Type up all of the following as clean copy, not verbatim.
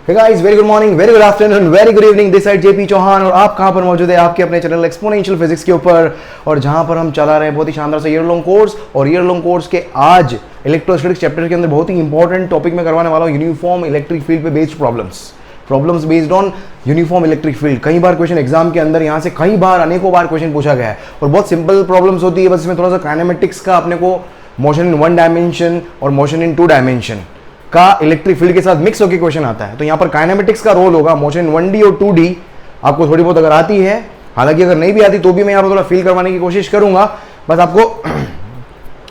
Hey guys, very good morning, very good afternoon, very good evening. This side JP Chauhan और आप कहाँ पर मौजूद है आपके अपने चैनल एक्सपोनेंशियल फिजिक्स के ऊपर, और जहाँ पर हम चला रहे हैं बहुत ही शानदार सा ईयर लॉन्ग कोर्स। और ईयर लॉन्ग कोर्स के आज इलेक्ट्रोस्टैटिक्स चैप्टर के अंदर बहुत ही इंपॉर्टेंट टॉपिक में करवाने वाला हूँ, यूनिफॉर्म इलेक्ट्रिक फील्ड पे based problems based on uniform electric field. कई बार क्वेश्चन एग्जाम के अंदर यहाँ से कई बार अनेकों बार क्वेश्चन पूछा गया है और बहुत सिंपल प्रॉब्लम्स होती है, बस इसमें थोड़ा सा काइनेमेटिक्स का अपने को मोशन इन 1 डायमेंशन और मोशन इन 2 डायमेंशन का इलेक्ट्रिक फील्ड के साथ मिक्स होकर क्वेश्चन आता है। तो यहाँ पर काइनेमेटिक्स का रोल होगा, मोशन इन 1D और 2D आपको थोड़ी बहुत अगर आती है, हालांकि अगर नहीं भी आती तो भी मैं यहाँ पर थोड़ा फील करवाने की कोशिश करूंगा, बस आपको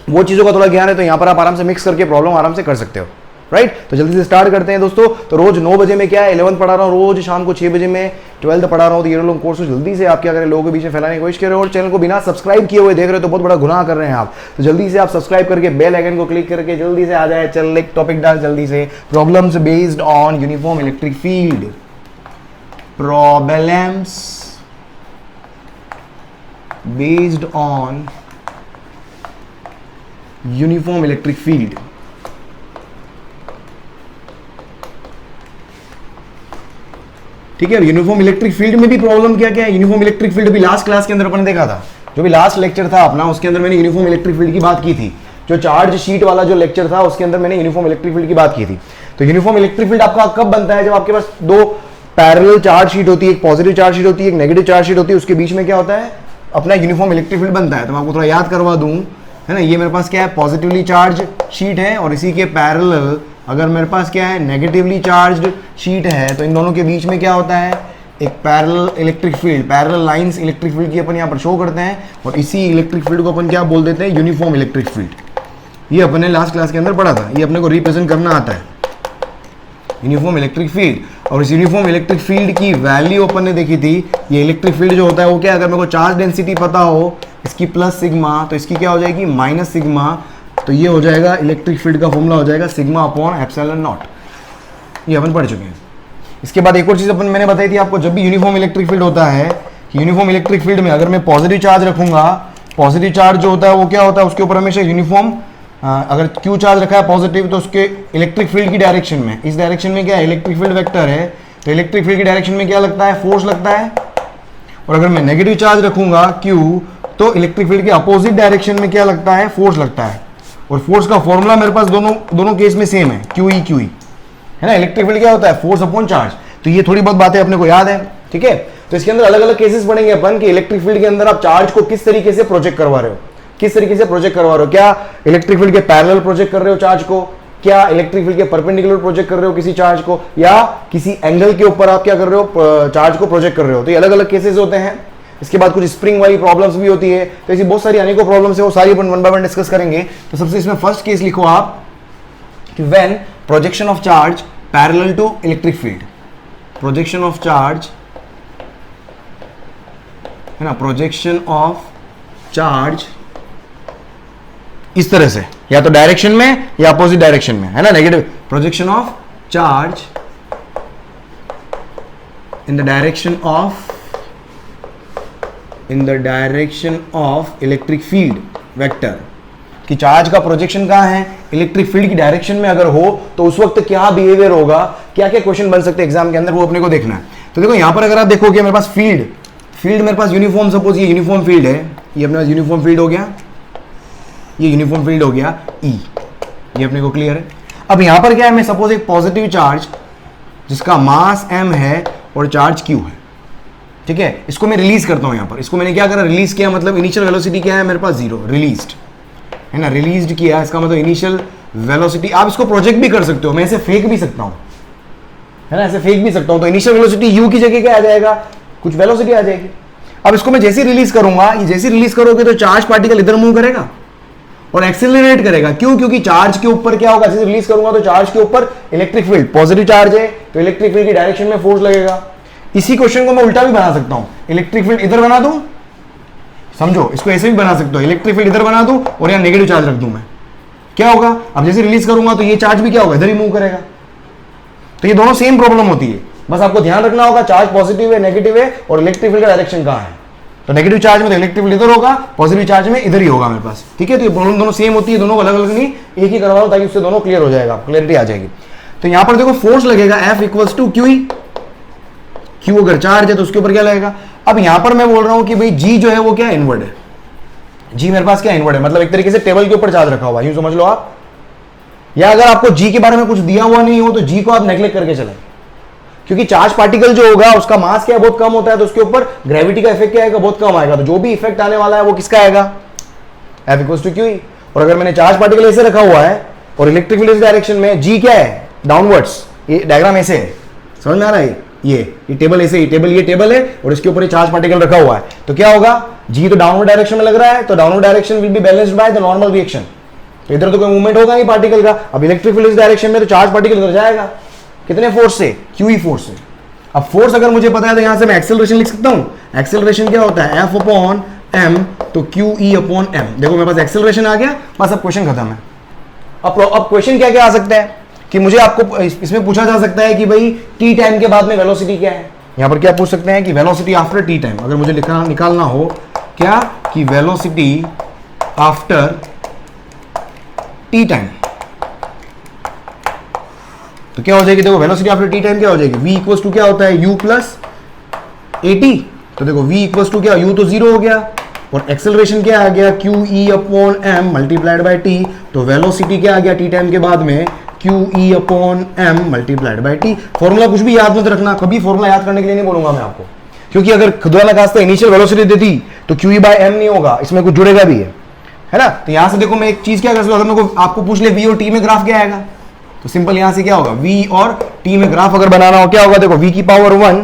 वो चीज़ों का थोड़ा ज्ञान है तो यहाँ पर आप आराम से मिक्स करके प्रॉब्लम आराम से कर सकते हो, राइट। तो जल्दी से स्टार्ट करते हैं दोस्तों। तो रोज 9 बजे में क्या है 11th पढ़ा रहा हूँ, रोज शाम को 6 बजे में 12th पढ़ा रहा हूँ। तो ये लोग कोर्स जल्दी से आप क्या करें, लोगों के बीच में फैलाने की कोशिश कर रहे हो और चैनल को बिना सब्सक्राइब किए हुए देख रहे हो तो बहुत बड़ा गुनाह कर रहे हैं आप। तो जल्दी से आप सब्सक्राइब करके बेल आइकन को क्लिक करके जल्दी से आ जाए। चल एक टॉपिक डाल जल्दी से, problems based on uniform electric field. Problems based on uniform electric field. ठीक है, यूनिफॉर्म इलेक्ट्रिक फील्ड में भी प्रॉब्लम क्या क्या है। यूनिफॉर्म इलेक्ट्रिक फील्ड भी लास्ट क्लास के अंदर अपन ने देखा था, जो भी लास्ट लेक्चर था अपना उसके अंदर मैंने यूनिफॉर्म इलेक्ट्रिक फील्ड की बात की थी। जो चार्ज शीट वाला जो लेक्चर था उसके अंदर मैंने यूनिफॉर्म इलेक्ट्रिक फील्ड की बात की थी। तो यूनिफॉर्म इलेक्ट्रिक फील्ड आपका कब बनता है, जब आपके पास 2 पैरेलल चार्ज शीट होती है, एक पॉजिटिव चार्ज शीट होती है, एक नेगेटिव चार्ज शीट होती है, उसके बीच में क्या होता है अपना यूनिफॉर्म इलेक्ट्रिक फील्ड बनता है। तो मैं आपको थोड़ा याद करवा दूं, है ना। ये मेरे पास क्या है, पॉजिटिवली चार्ज शीट है और इसी के पैरेलल अगर मेरे पास क्या है नेगेटिवली चार्ज्ड शीट है, तो इन दोनों के बीच में क्या होता है एक parallel electric field, parallel lines electric field की अपन यहाँ पर शो करते हैं और इसी इलेक्ट्रिक फील्ड को अपन क्या बोल देते हैं, यूनिफॉर्म इलेक्ट्रिक फील्ड। ये अपन ने लास्ट क्लास के अंदर पढ़ा था, ये अपने को रिप्रेजेंट करना आता है यूनिफॉर्म इलेक्ट्रिक फील्ड। और इस यूनिफॉर्म इलेक्ट्रिक फील्ड की वैल्यू अपन ने देखी थी। ये इलेक्ट्रिक फील्ड जो होता है वो क्या, अगर मेरे को चार्ज डेंसिटी पता हो इसकी प्लस सिग्मा, तो इसकी क्या हो जाएगी माइनस सिग्मा। तो ये हो जाएगा इलेक्ट्रिक फील्ड का फॉर्मूला हो जाएगा सिग्मा अपॉन एप्सिलॉन नॉट। ये अपन पढ़ चुके हैं। इसके बाद एक और चीज अपन मैंने बताई थी आपको, जब भी यूनिफॉर्म इलेक्ट्रिक फील्ड होता है, यूनिफॉर्म इलेक्ट्रिक फील्ड में अगर मैं पॉजिटिव चार्ज रखूंगा, पॉजिटिव चार्ज जो होता है वो क्या होता है उसके ऊपर हमेशा यूनिफॉर्म, अगर क्यू चार्ज रखा है पॉजिटिव तो उसके इलेक्ट्रिक फील्ड की डायरेक्शन में, इस डायरेक्शन में क्या है इलेक्ट्रिक फील्ड वेक्टर है, तो इलेक्ट्रिक फील्ड की डायरेक्शन में क्या लगता है फोर्स लगता है। और अगर मैं नेगेटिव चार्ज रखूंगा क्यू, तो इलेक्ट्रिक फील्ड के अपोजिट डायरेक्शन में क्या लगता है फोर्स लगता है। और फोर्स का फॉर्मूला मेरे पास दोनों केस में सेम है, क्यू ई है ना। इलेक्ट्रिक फील्ड क्या होता है फोर्स अपॉन चार्ज। तो ये थोड़ी बहुत बातें अपने को याद है, ठीक है। तो इसके अंदर अलग अलग केसेस पढ़ेंगे अपन कि इलेक्ट्रिक फील्ड के अंदर आप चार्ज को किस तरीके से प्रोजेक्ट करवा रहे हो, किस तरीके से प्रोजेक्ट करवा रहे हो। क्या इलेक्ट्रिक फील्ड के पैरेलल प्रोजेक्ट कर रहे हो चार्ज को, क्या इलेक्ट्रिक फील्ड के परपेंडिकुलर प्रोजेक्ट कर रहे हो किसी चार्ज को, या किसी एंगल के ऊपर आप क्या कर रहे हो चार्ज को प्रोजेक्ट कर रहे हो। तो ये अलग अलग केसेस होते हैं। इसके बाद कुछ स्प्रिंग वाली प्रॉब्लम्स भी होती है। तो ऐसी बहुत सारी अनेकों प्रॉब्लम्स है, वो सारी अपन 1 बाय 1 डिस्कस करेंगे। तो सबसे इसमें फर्स्ट केस लिखो आप कि when projection of charge parallel to electric field, projection of charge है ना, प्रोजेक्शन ऑफ चार्ज इस तरह से, या तो डायरेक्शन में या अपोजिट डायरेक्शन में, है ना। Negative projection of charge in the direction of electric field vector, कि चार्ज का प्रोजेक्शन कहां है इलेक्ट्रिक फील्ड की डायरेक्शन में अगर हो तो उस वक्त क्या बिहेवियर होगा, क्या क्या क्वेश्चन बन सकते हैं एग्जाम के अंदर, वो अपने को देखना है। तो देखो यहां पर अगर आप देखोगे मेरे पास फील्ड मेरे पास यूनिफॉर्म, सपोज ये यूनिफॉर्म फील्ड है, ये अपने पास यूनिफॉर्म फील्ड हो गया, ये यूनिफॉर्म फील्ड हो गया ई, ये अपने को क्लियर है। अब यहां पर क्या है, मैं सपोज एक पॉजिटिव चार्ज जिसका मास m है और चार्ज q है, ठीक है, इसको मैं रिलीज करता हूं यहां पर। इसको मैंने क्या करा, रिलीज किया, मतलब इनिशियल वेलोसिटी क्या है मेरे पास 0, रिलीज्ड है ना, रिलीज्ड किया, इसका मतलब इनिशियल वेलोसिटी। आप इसको प्रोजेक्ट भी कर सकते हो, मैं इसे फेंक भी सकता हूं, है ना, ऐसे फेंक भी सकता हूं। तो इनिशियल वेलोसिटी u की जगह क्या आ जाएगा, कुछ वेलोसिटी आ जाएगी। अब इसको मैं जैसे रिलीज करूंगा, ये जैसे रिलीज करोगे तो चार्ज पार्टिकल इधर मूव करेगा और एक्सेलरेट करेगा। क्यों, क्योंकि चार्ज के ऊपर क्या होगा, जैसे रिलीज करूंगा तो चार्ज के ऊपर इलेक्ट्रिक फील्ड, पॉजिटिव चार्ज है तो इलेक्ट्रिक फील्ड की डायरेक्शन में फोर्स लगेगा। इसी क्वेश्चन को मैं उल्टा भी बना सकता हूं, इलेक्ट्रिक फील्ड इधर बना दूं, समझो इसको ऐसे भी बना सकते हो, इलेक्ट्रिक फील्ड इधर बना दूं और यहां नेगेटिव चार्ज रख दूं मैं, क्या होगा, अब जैसे रिलीज करूंगा तो ये चार्ज भी क्या होगा इधर ही मूव करेगा। तो ये दोनों सेम प्रॉब्लम होती है, बस आपको ध्यान रखना होगा चार्ज पॉजिटिव है नेगेटिव है और इलेक्ट्रिक फील्ड का डायरेक्शन कहां है। तो नेगेटिव चार्ज में तो इलेक्ट्रिक फील्ड इधर होगा, पॉजिटिव चार्ज में इधर ही होगा मेरे पास, ठीक है। तो ये प्रॉब्लम दोनों सेम होती है, दोनों अलग अलग नहीं, एक ही करवा लो ताकि उससे दोनों क्लियर हो जाएगा, क्लियरिटी आ जाएगी। तो तो यहां पर देखो फोर्स लगेगा F equals to Q E. Q अगर चार्ज है तो उसके ऊपर क्या लगेगा। अब यहां पर मैं बोल रहा हूं कि भाई जी जो है वो क्या इनवर्ड है, जी मेरे पास क्या इनवर्ड है, मतलब एक तरीके से टेबल के ऊपर चार्ज रखा हुआ है, यूं समझ लो आप। या अगर आपको जी के बारे में कुछ दिया हुआ नहीं हो तो जी को आप नेग्लेक्ट करके चलें, क्योंकि चार्ज पार्टिकल जो होगा उसका मास क्या है, बहुत कम होता है, तो उसके ऊपर ग्रेविटी का इफेक्ट क्या आएगा, बहुत कम आएगा। तो जो भी इफेक्ट आने वाला है वो किसका आएगा, F equals to Q E. और अगर मैंने चार्ज पार्टिकल ऐसे रखा हुआ है और इलेक्ट्रिक फील्ड इस डायरेक्शन में, जी क्या है डाउनवर्ड्स, ये डायग्राम ऐसे है, समझ में आ रहा है। ये टेबल ऐसे, ये टेबल है और इसके ऊपर ये चार्ज पार्टिकल रखा हुआ है, तो क्या होगा, जी तो डाउनवर्ड डायरेक्शन में लग रहा है, तो downward direction will be balanced by the normal reaction. तो इधर तो कोई मूवमेंट होगा नहीं पार्टिकल का। अब इलेक्ट्रिक फील्ड इस डायरेक्शन में, तो चार्ज पार्टिकल इधर जाएगा, कितने फोर्स से, क्यू ई फोर्स से। अब फोर्स अगर मुझे पता है तो यहां से मैं एक्सेलरेशन लिख सकता हूं। एक्सेलरेशन क्या होता है, F अपॉन m, तो क्यू ई अपॉन m। देखो मेरे पास एक्सेलरेशन आ गया, बस अब क्वेश्चन खत्म है। अब क्वेश्चन क्या क्या आ सकता है कि मुझे आपको इसमें पूछा जा सकता है कि भाई टी टाइम के बाद में वेलोसिटी क्या है। यहां पर क्या पूछ सकते हैं कि वेलोसिटी आफ्टर टी टाइम, अगर मुझे निकालना हो क्या कि वेलोसिटी आफ्टर टी टाइम, तो क्या हो जाएगी, देखो वेलोसिटी आफ्टर टी टाइम क्या हो जाएगी, v इक्वल्स टू क्या होता है, u प्लस at। तो देखो v इक्वल्स टू क्या, u तो जीरो हो गया और एक्सेलरेशन क्या आ गया, Q E upon M multiplied by T. तो वेलोसिटी क्या आ गया टी टाइम के बाद में, Q E upon M multiplied by T. Formula कुछ भी याद मत रखना, कभी फॉर्मूला याद करने के लिए नहीं बोलूंगा मैं आपको, क्योंकि अगर खुदा ना खास्ता इनिशियल वेलोसिटी देती तो क्यू ई बाई एम नहीं होगा, इसमें कुछ जुड़ेगा भी है ना। तो यहां से देखो मैं एक चीज क्या कर सकता हूं, अगर मेरे को आपको पूछ ले v और t में ग्राफ क्या आएगा, तो सिंपल यहां से क्या होगा, v और t में ग्राफ अगर बनाना हो क्या होगा, देखो v की पावर 1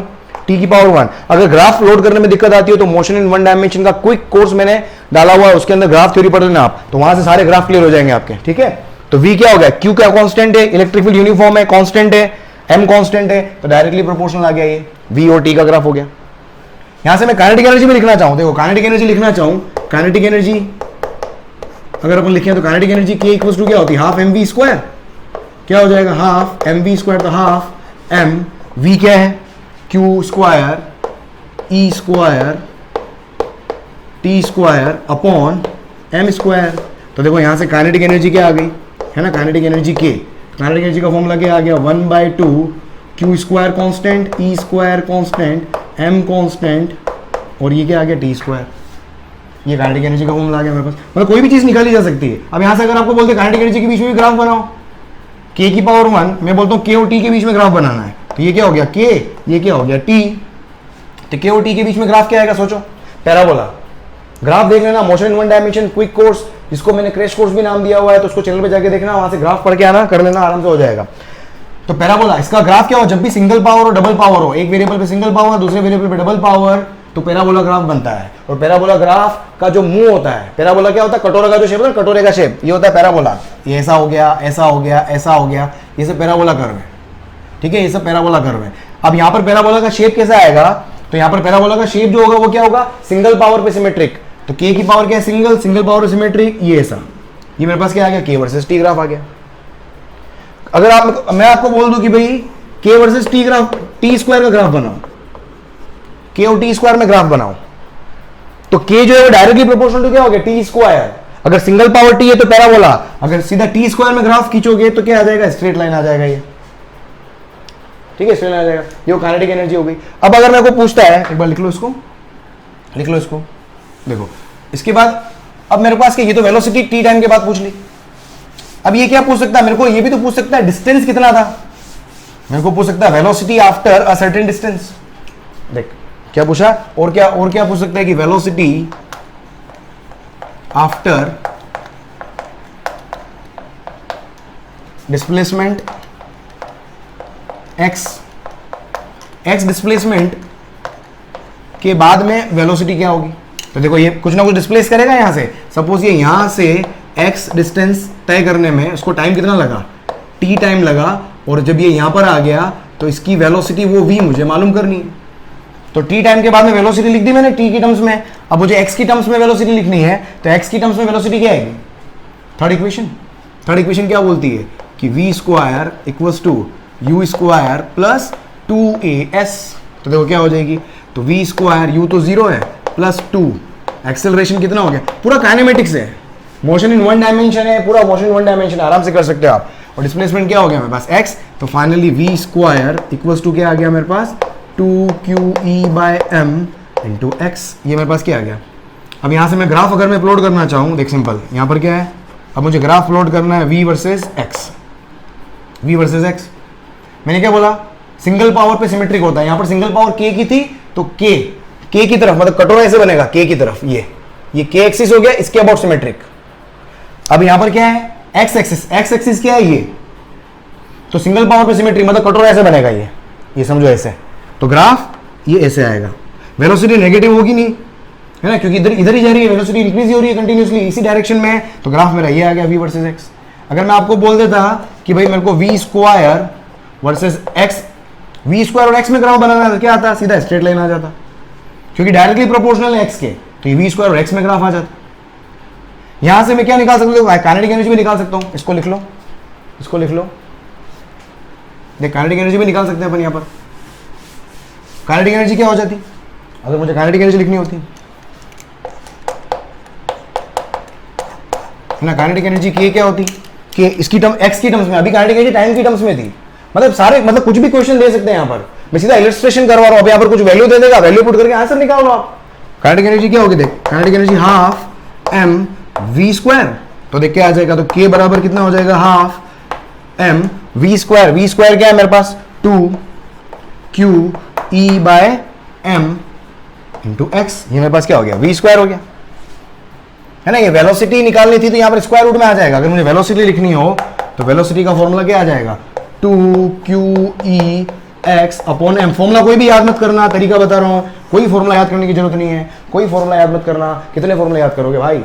t की पावर 1। अगर ग्राफ लोड करने में दिक्कत आती हो तो मोशन इन वन डायमेंशन का क्विक कोर्स मैंने डाला हुआ है, उसके अंदर ग्राफ थ्योरी पढ़ लेना आप, तो वहां से सारे ग्राफ क्लियर हो जाएंगे आपके, ठीक है। तो v क्या हो गया, q क्या कांस्टेंट है, इलेक्ट्रिक फील्ड यूनिफॉर्म है, कांस्टेंट है, m कांस्टेंट है, तो डायरेक्टली प्रोपोर्शनल आ गया, ये v और t का ग्राफ हो गया। यहां से मैं काइनेटिक एनर्जी भी लिखना चाहूं, देखो काइनेटिक एनर्जी लिखना चाहूं, काइनेटिक एनर्जी अगर अपन लिखें तो kinetic energy k equals to क्या होती है, हाफ एम वी स्क्वायर। क्या हो जाएगा, हाफ एम वी स्क्वायर, तो हाफ एम वी क्या है, Q square E square T square upon M square. तो देखो यहां से काइनेटिक एनर्जी क्या आ गई, है ना, kinetic energy k। Kinetic energy का फॉर्मूला क्या आ गया, 1/2 Q square constant, E square constant, M constant, और ये क्या आ गया, टी स्क्वायर। ये काइनेटिक एनर्जी का फॉर्मूला आ गया मेरे पास। मतलब कोई भी चीज निकाली जा सकती है। अब यहां से अगर आपको बोलते हैं काइनेटिक एनर्जी के बीच में भी ग्राफ बनाओ, k की पावर 1, मैं बोलता हूँ k और t के बीच में ग्राफ बनाना है, तो ये क्या हो गया k, ये क्या हो गया t। तो k और t के बीच में ग्राफ क्या आएगा, सोचो, पैराबोला। ग्राफ देख लेना, motion in one dimension quick course, जिसको मैंने क्रैश कोर्स भी नाम दिया हुआ है, तो उसको चैनल पे जाके देखना, वहां से ग्राफ पढ़ के आना, कर लेना, आराम से हो जाएगा। तो पैराबोला, इसका ग्राफ क्या हो, जब भी सिंगल पावर और डबल पावर हो, एक वेरिएबल पे सिंगल पावर, दूसरे वेरिएबल पे डबल पावर, तो पैराबोला ग्राफ बनता है। और पैराबोला ग्राफ का जो मुंह होता है, पैराबोला क्या होता है, कटोरा का जो शेप है, कटोरे का शेप, ये होता है पैराबोला। ये ऐसा हो गया, ऐसा हो गया, ऐसा हो गया, ये सब पैराबोला कर्व है, ठीक है, ये सब पैराबोला कर्व है। अब यहाँ पर पैराबोला का शेप कैसा आएगा, तो यहाँ पर पैराबोला का शेप जो होगा वो क्या होगा, सिंगल पावर पे सिमेट्रिक। तो k की पावर क्या है, सिंगल पावर पे सिमेट्रिक, ये ऐसा, ये मेरे पास क्या आ गया, k वर्सेस t ग्राफ आ गया। अगर मैं आपको बोल दूं कि भाई k versus t graph, t square का ग्राफ बनाओ, k और t स्क्वायर में ग्राफ बनाओ, तो k जो है वो डायरेक्टली प्रोपोर्शनल टू क्या हो गया, t स्क्वायर। अगर सिंगल पावर t है तो पैराबोला, अगर सीधा t स्क्वायर में ग्राफ खींचोगे तो क्या आ जाएगा, स्ट्रेट लाइन आ जाएगा ये, ठीक है, स्ट्रेट लाइन आ जाएगा। ये काइनेटिक एनर्जी हो गई। अब अगर मेरे को पूछता है, एक बार लिख लो इसको, लिख लो इसको, देखो इसके बाद अब मेरे पास क्या, ये तो वेलोसिटी t टाइम के बाद पूछ ली। अब ये क्या पूछ सकता है मेरे को, ये भी तो पूछ सकता है डिस्टेंस कितना था, मेरे को पूछ सकता है velocity after a certain distance. देख क्या पूछा, और क्या पूछ सकता है कि velocity after displacement x displacement के बाद में वेलोसिटी क्या होगी। तो देखो ये कुछ ना कुछ डिस्प्लेस करेगा यहां से, सपोज ये यहां से x डिस्टेंस तय करने में उसको टाइम कितना लगा, t टाइम लगा, और जब ये यहां पर आ गया तो इसकी वेलोसिटी वो v मुझे मालूम करनी है। तो t टाइम के बाद में वेलोसिटी लिख दी मैंने t की टर्म्स में। अब मुझे x की टर्म्स में वेलोसिटी लिखनी है, तो x की टर्म्स में वेलोसिटी क्या आएगी, थर्ड इक्वेशन क्या बोलती है कि v square equals to u square plus 2as। तो देखो क्या हो जाएगी, तो v स्क्वायर, u तो जीरो है, प्लस 2, एक्सेलरेशन कितना हो गया, पूरा काइनेमेटिक्स है, मोशन इन वन डायमेंशन है, पूरा मोशन इन वन डायमेंशन आराम से कर सकते हो आप। और डिस्प्लेसमेंट क्या हो गया मेरे पास x, तो finally v square equals to क्या आ गया मेरे पास 2QE/m इंटू एक्स। ये मेरे पास क्या आ गया। अब यहाँ से मैं ग्राफ अगर मैं अपलोड करना चाहूँ, देख सिंपल, यहाँ पर क्या है, अब मुझे ग्राफ अपलोड करना है v versus x, v versus x। मैंने क्या बोला, सिंगल पावर पे सिमेट्रिक होता है, यहाँ पर सिंगल पावर k की थी तो k की तरफ, मतलब कटोरा ऐसे बनेगा k की तरफ, ये k एक्सिस हो गया, इसके अबाउट सिमेट्रिक। अब यहाँ पर क्या है, x एक्सिस क्या है, ये तो सिंगल पावर पे सिमेट्रिक, मतलब कटोरा ऐसे बनेगा, ये समझो ऐसे, तो ग्राफ ये ऐसे आएगा। वेलोसिटी नेगेटिव होगी नहीं, है ना, क्योंकि इधर ही जा रही है, वेलोसिटी इंक्रीज ही हो रही है कंटिन्यूसली इसी डायरेक्शन में है, तो ग्राफ मेरा ये आ गया v वर्सेस x। अगर मैं आपको बोल देता कि भाई मेरे को v square versus x, v square और x में ग्राफ बनाना है तो क्या आता, सीधा स्ट्रेट लाइन आ जाता, क्योंकि डायरेक्टली प्रोपोर्शनल है x के, तो ये v स्क्वायर और x में ग्राफ आ जाता। यहां से मैं क्या निकाल सकता हूँ, काइनेटिक एनर्जी भी निकाल सकता हूँ, इसको लिख लो, इसको लिख लो, देख काइनेटिक एनर्जी भी निकाल सकते हैं अपन। यहाँ पर काइनेटिक एनर्जी क्या हो जाती, अगर मुझे काइनेटिक एनर्जी लिखनी होती है ना, काइनेटिक एनर्जी के क्या होती, कि इसकी टर्म x की टर्म्स में, अभी काइनेटिक एनर्जी टाइम की टर्म्स में थी, मतलब सारे, मतलब कुछ भी क्वेश्चन दे सकते हैं यहाँ पर, मैं सीधा इलस्ट्रेशन करवा रहा हूँ, यहाँ पर कुछ वैल्यू दे देगा, वैल्यू पुट करके आंसर निकाल लो आप। काइनेटिक एनर्जी क्या होगी, देख kinetic energy half m v square, तो देख क्या आ जाएगा, तो k बराबर कितना हो जाएगा, half m v square, v square क्या है मेरे पास 2QE/m इंटू x, ये मेरे पास क्या हो गया, v स्क्वायर हो गया, है ना। ये वेलोसिटी निकालनी थी तो यहाँ पर स्क्वायर रूट में आ जाएगा। अगर मुझे वेलोसिटी लिखनी हो तो वेलोसिटी का फॉर्मूला क्या आ जाएगा, 2QEx/m। फॉर्मूला कोई भी याद मत करना, तरीका बता रहा हूँ, कोई फॉर्मूला याद करने की जरूरत नहीं है, कोई फॉर्मूला याद मत करना। कितने फॉर्मूला याद करोगे भाई,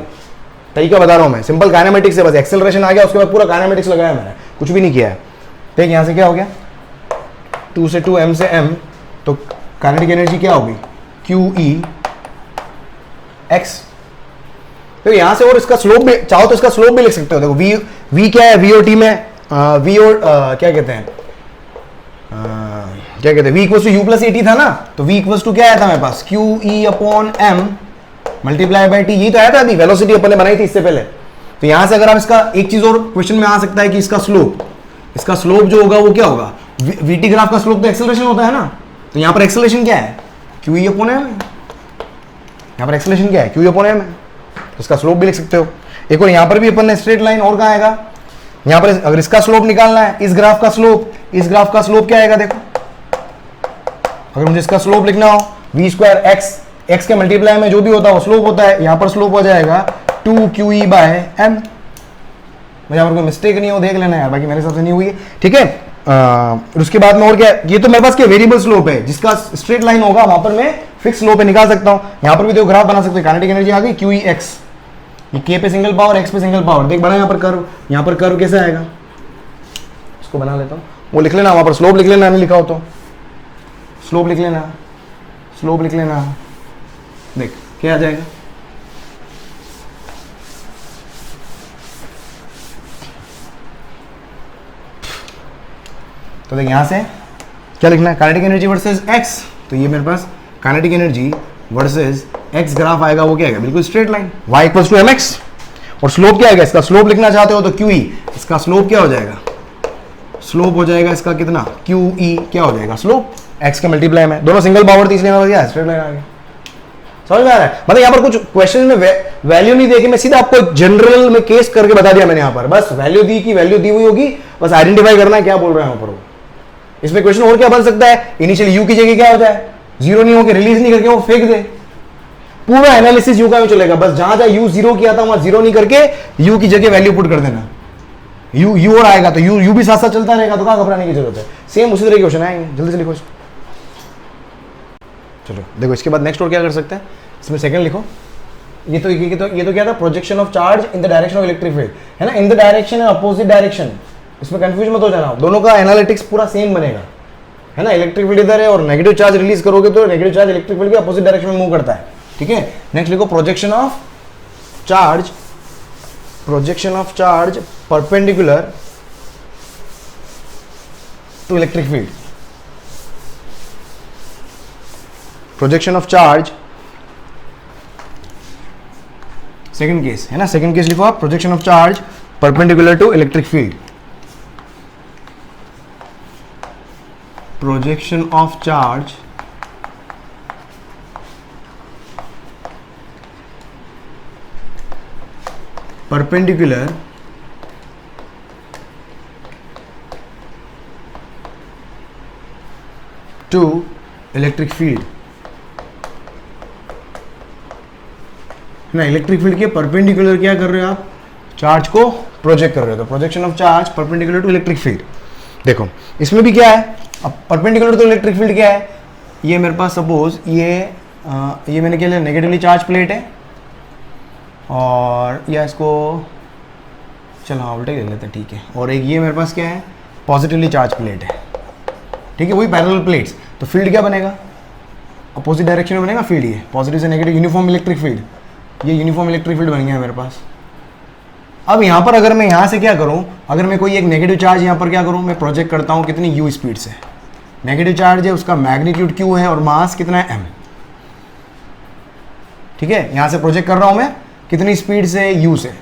तरीका बता रहा हूँ मैं, सिंपल काइनेमेटिक्स से, बस एक्सेलरेशन आ गया उसके बाद पूरा काइनेमेटिक्स लगाया मैंने, कुछ भी नहीं किया है। देख यहाँ से क्या हो गया, 2 से 2 m से m, तो काइनेटिक एनर्जी क्या होगी, QEx। तो यहाँ से, और इसका स्लोप भी चाहो तो इसका स्लोप भी लिख सकते हो। देखो v क्या है, VOT में क्या कहते हैं, v equals to u plus AT था ना, तो v इक्वल्स टू क्या आया था मेरे पास, QE/m मल्टीप्लाई बाई t, यही तो आया था अभी, वेलोसिटी अपन ने बनाई थी इससे पहले। तो यहाँ से अगर आप इसका एक चीज और क्वेश्चन में आ सकता है कि इसका स्लोप जो होगा वो क्या होगा, VT ग्राफ का स्लोप तो एक्सेलरेशन होता है ना, तो यहाँ पर एक्सेलरेशन क्या है, QE/m, यहाँ पर एक्सेलरेशन क्या है, QE/m है, इसका स्लोप भी लिख सकते हो। एक और यहाँ पर भी अपन ने स्ट्रेट लाइन, और कहाँ आएगा, यहाँ पर अगर इसका स्लोप निकालना है, इस ग्राफ का स्लोप क्या आएगा, देखो अगर मुझे इसका स्लोप लिखना हो, v स्क्वायर x के मल्टीप्लाई में जो भी होता है वो स्लोप होता है, यहाँ पर स्लोप हो जाएगा 2QE/m। मुझे यहाँ पर कोई मिस्टेक नहीं हो, देख लेना यार, बाकी मेरे हिसाब से नहीं हुई है, ठीक है। उसके बाद में और क्या, ये तो मेरे पास क्या वेरिएबल स्लोप है, जिसका स्ट्रेट लाइन होगा वहां पर मैं फिक्स स्लोप पे निकाल सकता हूँ। यहाँ पर भी देखो ग्राफ बना सकते हैं, काइनेटिक एनर्जी आ गई QEx, ये k पे सिंगल पावर, x पे सिंगल पावर, देख बना यहाँ पर कर्व कैसे आएगा, इसको बना लेता हूँ, वो लिख लेना, वहां पर स्लोप लिख लेना, नहीं लिखा हो तो स्लोप लिख लेना, देख क्या आ जाएगा, तो देख यहां से क्या लिखना है, काइनेटिक एनर्जी वर्सेस x, तो ये मेरे पास kinetic energy versus x graph आएगा, वो क्या आएगा, बिल्कुल straight line, y equals to mx, और स्लोप क्या आएगा, इसका स्लोप लिखना चाहते हो तो QE, इसका स्लोप क्या हो जाएगा, स्लोप हो जाएगा इसका कितना, QE क्या हो जाएगा, स्लोप x के मल्टीप्लाई में, दोनों सिंगल पावर थी इसलिए स्ट्रेट लाइन आ गया। समझ में आ रहा है, मतलब यहाँ पर कुछ क्वेश्चन में वैल्यू नहीं देखी, मैं सीधा आपको जनरल में केस करके बता दिया मैंने, यहाँ पर बस वैल्यू दी की वैल्यू दी हुई होगी, बस आइडेंटिफाई करना है क्या बोल रहे हैं वहां पर। इसमें क्वेश्चन और क्या बन सकता है, इनिशियल यू की जगह क्या हो जाए, जीरो नहीं होकर रिलीज नहीं करके वो फेंक दे, पूरा एनालिसिस यू का भी चलेगा, बस जहां जहां यू जीरो किया था वहां जीरो नहीं करके यू की जगह वैल्यू पुट कर देना, यू और आएगा तो यू भी साथ साथ चलता रहेगा, तो कहां घबराने की जरूरत है, सेम उसी तरह के क्वेश्चन आएंगे, जल्दी से लिखो इसको। चलो देखो इसके बाद नेक्स्ट और क्या कर सकते हैं, इसमें सेकंड लिखो, ये तो क्या था, projection of charge in the direction of electric field, है ना, in the direction and opposite direction, इसमें कंफ्यूज मत हो जाना, दोनों का एनालिटिक्स पूरा सेम बनेगा, है ना। इलेक्ट्रिक फील्ड इधर है और नेगेटिव चार्ज रिलीज करोगे तो नेगेटिव चार्ज इलेक्ट्रिक फील्ड के अपोजिट डायरेक्शन में मूव करता है, ठीक है। नेक्स्ट लिखो projection of charge perpendicular to electric field, projection of charge, second case है ना, सेकंड केस लिखो आप, projection of charge perpendicular to electric field, projection of charge perpendicular to electric field, ना इलेक्ट्रिक फील्ड के perpendicular क्या कर रहे हो आप, चार्ज को प्रोजेक्ट कर रहे हो, तो projection of charge perpendicular to electric field. देखो इसमें भी क्या है, अब परपेंडिकुलर टू इलेक्ट्रिक फील्ड क्या है, ये मेरे पास सपोज ये मैंने क्या लिया, नेगेटिवली चार्ज प्लेट है, और या इसको चलो हाँ उल्टे ले लेते हैं, ठीक है, और एक ये मेरे पास क्या है, पॉजिटिवली चार्ज प्लेट है, ठीक है, वही पैरेलल प्लेट्स, तो फील्ड क्या बनेगा, अपोजिट डायरेक्शन में बनेगा फील्ड, ये पॉजिटिव से नेगेटिव यूनिफॉर्म इलेक्ट्रिक फील्ड, ये यूनिफॉर्म इलेक्ट्रिक फील्ड बन गया है मेरे पास। अब यहाँ पर अगर मैं यहाँ से क्या करूँ, अगर मैं कोई एक नेगेटिव चार्ज यहाँ पर क्या करूँ, मैं प्रोजेक्ट करता हूँ कितनी u स्पीड से, नेगेटिव चार्ज है उसका मैग्नीट्यूड q है और मास कितना है m, ठीक है, यहाँ से प्रोजेक्ट कर रहा हूँ मैं कितनी स्पीड से, u से,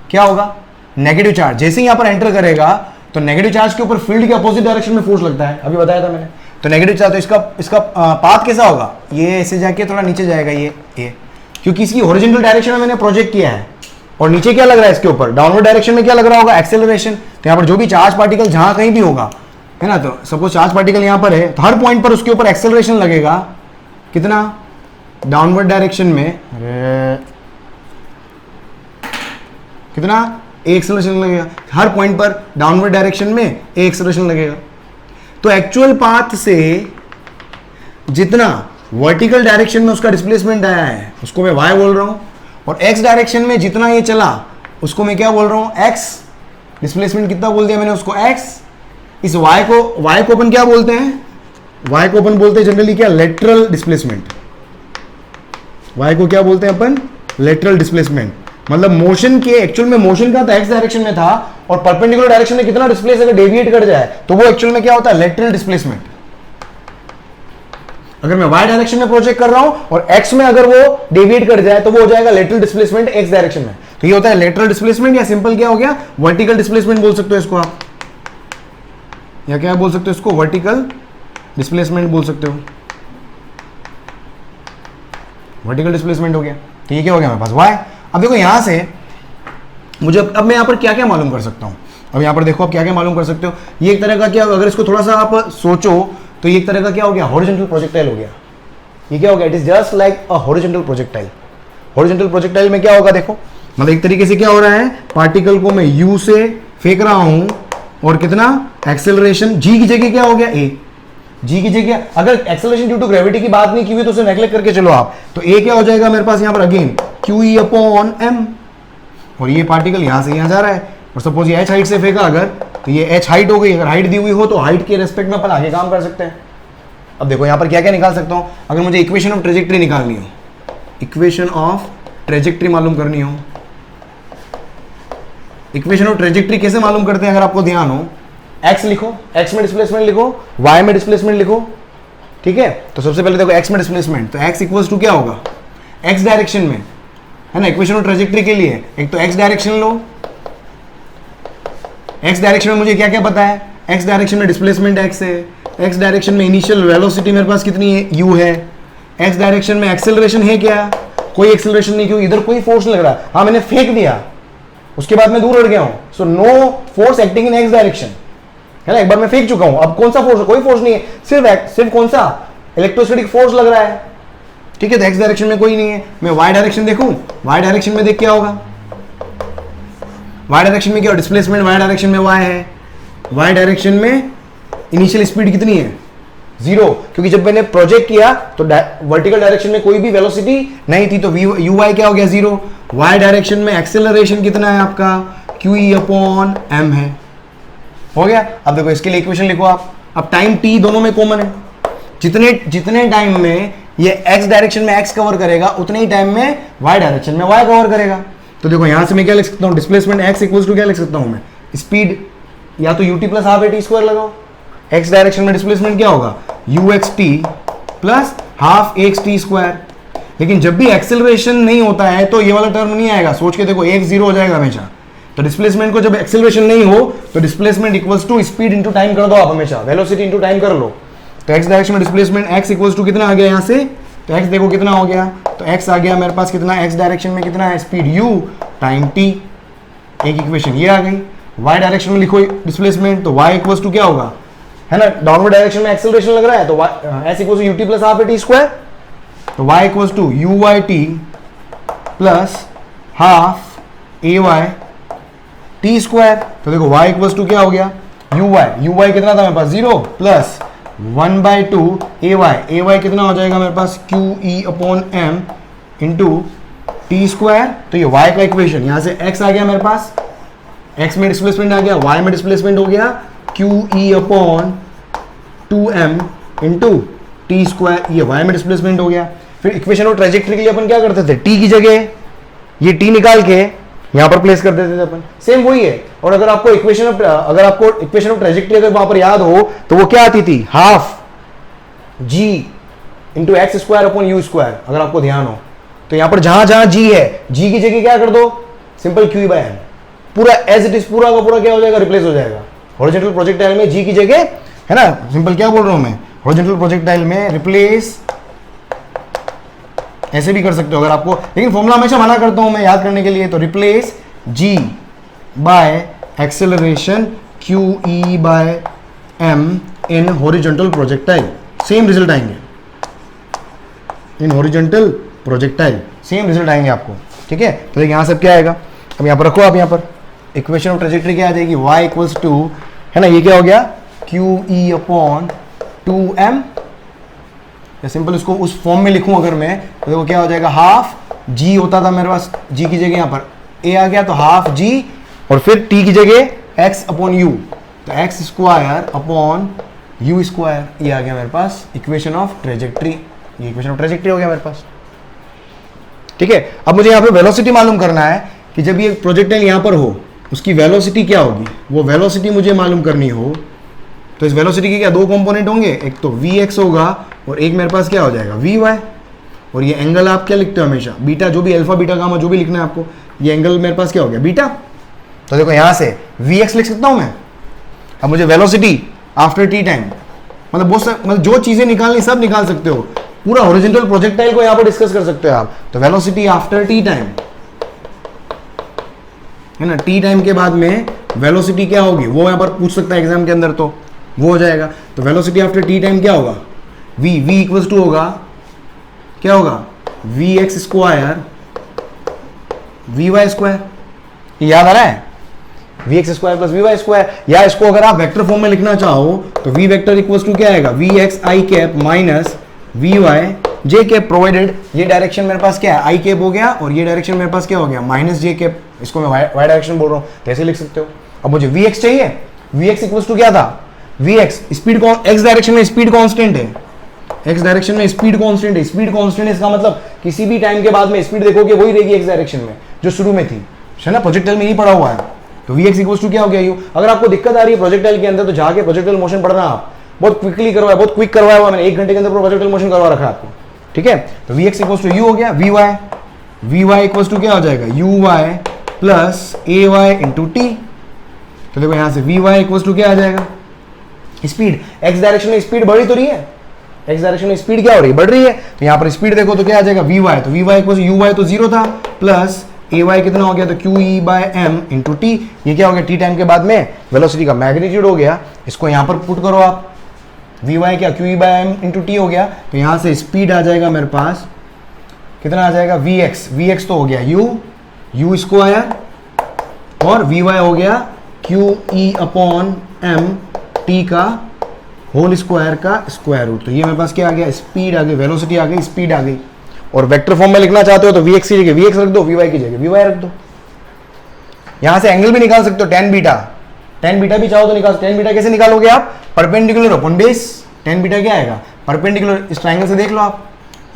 क्या होगा, नेगेटिव चार्ज जैसे ही यहाँ पर एंटर करेगा तो नेगेटिव चार्ज के ऊपर फील्ड के अपोजिट डायरेक्शन में फोर्स लगता है, अभी बताया था मैंने, तो नेगेटिव चार्ज, तो इसका पाथ कैसा होगा, ये ऐसे जाके थोड़ा नीचे जाएगा, ये क्योंकि इसकी हॉरिजॉन्टल डायरेक्शन में मैंने प्रोजेक्ट किया है, और नीचे क्या लग रहा है इसके ऊपर, डाउनवर्ड डायरेक्शन में क्या लग रहा होगा, एक्सेलरेशन, तो यहाँ पर जो भी चार्ज पार्टिकल जहां कहीं भी होगा, है ना, तो सपोज चार्ज पार्टिकल यहाँ पर है, तो हर पॉइंट पर उसके ऊपर एक्सेलरेशन लगेगा, कितना, डाउनवर्ड डायरेक्शन में, कितना, एक एक्सेलरेशन लगेगा, हर पॉइंट पर डाउनवर्ड डायरेक्शन में एक एक्सेलरेशन लगेगा। तो एक्चुअल पाथ से जितना वर्टिकल डायरेक्शन में उसका डिस्प्लेसमेंट आया है उसको मैं y बोल रहा हूं, और x डायरेक्शन में जितना ये चला उसको मैं क्या बोल रहा हूं, x, डिस्प्लेसमेंट कितना बोल दिया मैंने उसको x, इस y को अपन क्या बोलते हैं, y को अपन बोलते हैं जनरली क्या, लेटरल डिस्प्लेसमेंट, y को क्या बोलते हैं अपन, लेटरल डिस्प्लेसमेंट, मतलब मोशन के, एक्चुअल में मोशन का था x डायरेक्शन में था, और परपेंडिकुलर डायरेक्शन में कितना डिस्प्लेस अगर डेविएट कर जाए तो वो एक्चुअल में क्या होता है, लेटरल डिस्प्लेसमेंट। अगर मैं y डायरेक्शन में प्रोजेक्ट कर रहा हूं और x में अगर वो डेविएट कर जाए तो वो हो जाएगा लेटरल डिस्प्लेसमेंट x डायरेक्शन में, तो ये होता है लेटरल डिस्प्लेसमेंट, या सिंपल क्या हो गया, वर्टिकल डिस्प्लेसमेंट बोल सकते हो इसको आप, या क्या बोल सकते हो इसको, वर्टिकल डिस्प्लेसमेंट बोल सकते हो, वर्टिकल डिस्प्लेसमेंट हो गया। तो ये क्या हो गया मेरे पास y। अब देखो यहां से मुझे, अब मैं यहां पर क्या क्या मालूम कर सकता हूं, अब यहां पर देखो आप क्या क्या मालूम कर सकते हो, ये एक तरह का क्या, अगर इसको थोड़ा सा आप सोचो तो ये एक तरह का क्या हो गया, हॉरिजॉन्टल प्रोजेक्टाइल हो गया, ये क्या हो गया, it is just like a horizontal projectile. Horizontal projectile में क्या होगा, देखो मतलब एक तरीके से क्या हो रहा है, पार्टिकल को मैं u से फेंक रहा हूं, और कितना एक्सेलरेशन, g की जगह क्या हो गया, a, g की जगह, अगर एक्सेलरेशन ड्यू टू ग्रेविटी की बात नहीं की हुई तो उसे नेग्लेक्ट करके चलो आप, तो a क्या हो जाएगा मेरे पास यहाँ पर, अगेन QE अपॉन m, और ये पार्टिकल यहां से यहां जा रहा है, और सपोज ये h हाइट से फेंका अगर, तो ये h हाइट हो गई, अगर हाइट दी हुई हो तो हाइट के रेस्पेक्ट में अपन आगे काम कर सकते हैं। अब देखो यहाँ पर क्या क्या निकाल सकता हूँ, अगर मुझे इक्वेशन ऑफ ट्रेजेक्ट्री निकालनी हो, इक्वेशन ऑफ ट्रेजेक्ट्री मालूम करनी हो, इक्वेशन ऑफ ट्रेजेक्ट्री कैसे मालूम करते हैं अगर आपको ध्यान हो, x लिखो, x में डिस्प्लेसमेंट लिखो, y में डिस्प्लेसमेंट लिखो, ठीक है, तो सबसे पहले देखो x में डिस्प्लेसमेंट, तो x इक्वल्स टू क्या होगा, x डायरेक्शन में, है ना, इक्वेशन ऑफ ट्रेजेक्ट्री के लिए एक तो x डायरेक्शन लो, x डायरेक्शन में मुझे क्या क्या पता है, x डायरेक्शन में डिस्प्लेसमेंट x है, x डायरेक्शन में इनिशियल वेलोसिटी मेरे पास कितनी है, u है, x डायरेक्शन में एक्सेलरेशन है क्या, कोई एक्सेलरेशन नहीं, क्यों, इधर कोई फोर्स लग रहा है, हाँ मैंने फेंक दिया उसके बाद मैं दूर हट गया हूं, so no force acting in x direction, है ना, एक बार मैं फेंक चुका हूं, अब कौन सा फोर्स, कोई फोर्स नहीं है, सिर्फ कौन सा, इलेक्ट्रोस्टैटिक फोर्स लग रहा है, ठीक है, तो x डायरेक्शन में कोई नहीं है, मैं y डायरेक्शन देखूं, y डायरेक्शन में देख क्या होगा, y डायरेक्शन में क्या, डिस्प्लेसमेंट y डायरेक्शन में y है, y डायरेक्शन में इनिशियल स्पीड कितनी है, 0, क्योंकि जब मैंने प्रोजेक्ट किया तो वर्टिकल डायरेक्शन में कोई भी वेलोसिटी नहीं थी, तो uy क्या हो गया, 0, y डायरेक्शन में एक्सेलरेशन कितना है आपका, QE अपॉन m है, हो गया। अब देखो इसके लिए इक्वेशन लिखो आप, अब टाइम t दोनों में कॉमन है, जितने टाइम में ये x डायरेक्शन में x कवर करेगा उतने ही टाइम में y डायरेक्शन में y कवर करेगा, तो देखो यहां से मैं क्या लिख सकता हूं, डिस्प्लेसमेंट x इक्वल्स टू क्या लिख सकता हूं मैं, स्पीड, या तो ut plus half at square लगाओ, x डायरेक्शन में डिस्प्लेसमेंट क्या होगा, uxt plus half xt square, लेकिन जब भी एक्सेलरेशन नहीं होता है तो ये वाला टर्म नहीं आएगा, सोच के देखो 1 0 हो जाएगा हमेशा, तो डिस्प्लेसमेंट को जब एक्सेलरेशन नहीं हो तो displacement equals to speed into time कर दो आप हमेशा, वेलोसिटी इंटू टाइम कर लो। तो एक्स डायरेक्शन में डिस्प्लेसमेंट एक्स इक्वल्स टू कितना आ गया यहाँ से, तो एक्स देखो कितना हो गया, तो एक्स आ गया मेरे पास कितना, एक्स डायरेक्शन में कितना है स्पीड u टाइम t, एक इक्वेशन ये आ गई। y डायरेक्शन में लिखो डिस्प्लेसमेंट, तो y इक्वल्स टू क्या होगा, है ना, डाउनवर्ड डायरेक्शन में एक्सेलरेशन लग रहा है, तो s equals to ut plus half t square, तो y equals to uy plus half ay t square. तो देखो y इक्वल्स टू क्या हो गया, uy कितना था मेरे पास 0 प्लस 1/2 ay कितना हो जाएगा मेरे पास QE upon m into T square. तो ये y का इक्वेशन, यहां से x आ गया मेरे पास, x में डिस्प्लेसमेंट आ गया, y में डिस्प्लेसमेंट हो गया QE upon 2m into T square, ये y में डिस्प्लेसमेंट हो गया। फिर इक्वेशन ऑफ ट्रेजेक्टरी के लिए अपन क्या करते थे, t की जगह ये t निकाल के यहां पर प्लेस कर देते थे अपन, सेम वही है। और अगर आपको इक्वेशन ऑफ ट्रेजेक्टरी अगर वहां पर याद हो तो वो क्या आती थी, half g into x square upon you square, अगर आपको ध्यान हो तो यहां पर जहां जहां g है, g की जगह क्या कर दो, सिंपल QE बाय m, पूरा एज इट इज पूरा का पूरा क्या हो जाएगा, रिप्लेस हो जाएगा। हॉरिजॉन्टल प्रोजेक्टाइल में g की जगह, है ना, सिंपल क्या बोल रहा हूं मैं, हॉरिजॉन्टल प्रोजेक्टाइल में रिप्लेस ऐसे भी कर सकते हो अगर आपको, लेकिन फॉर्मूला हमेशा मना करता हूं मैं याद करने के लिए, तो replace g by acceleration QE by m in horizontal projectile, same result आएंगे in horizontal projectile, same result आएंगे आपको, ठीक है। तो देखिए यहाँ सब क्या आएगा, अब यहाँ पर रखो आप, यहाँ पर इक्वेशन ऑफ ट्रेजेक्टरी क्या आ जाएगी, y इक्वल्स टू, है ना, ये क्या हो गया QE अपॉन 2m, या सिंपल इसको उस फॉर्म में लिखूं अगर मैं, तो देखो क्या हो जाएगा, हाफ g होता था मेरे पास, g की जगह यहाँ पर a आ गया, तो हाफ g, और फिर t की जगह x अपॉन u, तो x square upon u square, ये आ गया मेरे पास इक्वेशन ऑफ ट्रेजेक्टरी, ये इक्वेशन ऑफ ट्रेजेक्टरी हो गया मेरे पास, ठीक है। अब मुझे यहाँ पे वेलोसिटी मालूम करना है कि जब ये प्रोजेक्टाइल यहाँ पर हो उसकी वेलोसिटी क्या होगी, वो वेलोसिटी मुझे मालूम करनी हो, तो इस वेलोसिटी के क्या दो कंपोनेंट होंगे, एक तो Vx होगा और एक मेरे पास क्या हो जाएगा Vy, और ये एंगल आप क्या लिखते हो हमेशा, बीटा, जो भी अल्फा बीटा गामा जो भी लिखना है आपको, ये एंगल मेरे पास क्या हो गया बीटा। तो देखो यहाँ से Vx लिख सकता हूँ मैं। अब मुझे वेलोसिटी आफ्टर टी टाइम, मतलब बहुत सा, मतलब जो चीजें निकालनी सब निकाल सकते हो, पूरा हॉरिजॉन्टल प्रोजेक्टाइल को यहाँ पर डिस्कस कर सकते हो आप। तो वेलोसिटी आफ्टर टी टाइम, है ना, टी टाइम के बाद में वेलोसिटी क्या होगी वो यहाँ पर पूछ सकता है एग्जाम के अंदर, तो वो हो जाएगा। तो वेलोसिटी आफ्टर टी टाइम क्या होगा, v इक्वल्स टू होगा, क्या होगा, Vx स्क्वायर Vy स्क्वायर, याद आ रहा है, Vx square plus Vy square. या इसको अगर आप वेक्टर फॉर्म में लिखना चाहो तो v वेक्टर इक्वल्स टू क्या आएगा, Vx i cap minus Vy j cap, provided ये डायरेक्शन मेरे पास क्या है i कैप हो गया, और ये डायरेक्शन मेरे पास क्या हो गया माइनस j कैप, इसको मैं y डायरेक्शन बोल रहा हूँ, तो ऐसे लिख सकते हो। अब मुझे Vx चाहिए, Vx इक्वल्स टू क्या था, Vx स्पीड कौन, x डायरेक्शन में स्पीड कांस्टेंट है, x डायरेक्शन में स्पीड कांस्टेंट है, स्पीड कांस्टेंट है इसका मतलब किसी भी टाइम के बाद में स्पीड देखोगे वही रहेगी x डायरेक्शन में जो शुरू में थी, है ना, प्रोजेक्टाइल में ही पड़ा हुआ है। तो Vx इक्वल्स टू क्या हो गया u। अगर आपको दिक्कत आ रही है प्रोजेक्टाइल के अंदर तो जाके प्रोजेक्टाइल मोशन पढ़ना, आप बहुत क्विकली करवाया, बहुत क्विक करवाया हुआ मैंने, 1 घंटे के अंदर प्रोजेक्टाइल मोशन करवा रखा है आपको, ठीक है। तो Vx इक्वल्स टू u हो गया, Vy इक्वल्स टू क्या हो जाएगा uy plus ay into T. तो देखो यहाँ से Vy इक्वल्स टू क्या आ जाएगा, स्पीड, x डायरेक्शन में स्पीड बढ़ी तो रही है, x डायरेक्शन में स्पीड क्या हो रही है, बढ़ रही है, तो यहाँ पर स्पीड देखो तो क्या आ जाएगा Vy, तो Vy इक्वल्स uy तो 0 था, प्लस ay कितना हो गया, तो QE by m into T, ये क्या हो गया, टी टाइम के बाद में वेलोसिटी का मैग्नीट्यूड हो गया, इसको यहाँ पर पुट करो आप, Vy क्या QE by m into T हो गया, तो यहाँ से स्पीड आ जाएगा मेरे पास, कितना आ जाएगा Vx तो हो गया u स्क्वायर, और Vy हो गया QE अपॉन m टी का होल स्क्वायर का स्क्वायर रूट। तो ये मेरे पास क्या आ गया, स्पीड आ गई, वेलोसिटी आ गई, स्पीड आ गई। और वेक्टर फॉर्म में लिखना चाहते हो तो Vx की जगह Vx रख दो, Vy की जगह Vy रख दो। यहां से एंगल भी निकाल सकते हो, tan बीटा भी चाहो तो निकाल। tan बीटा कैसे निकालोगे आप, perpendicular upon base. tan beta क्या आएगा, परपेंडिकुलर, इस ट्रायंगल से देख लो आप,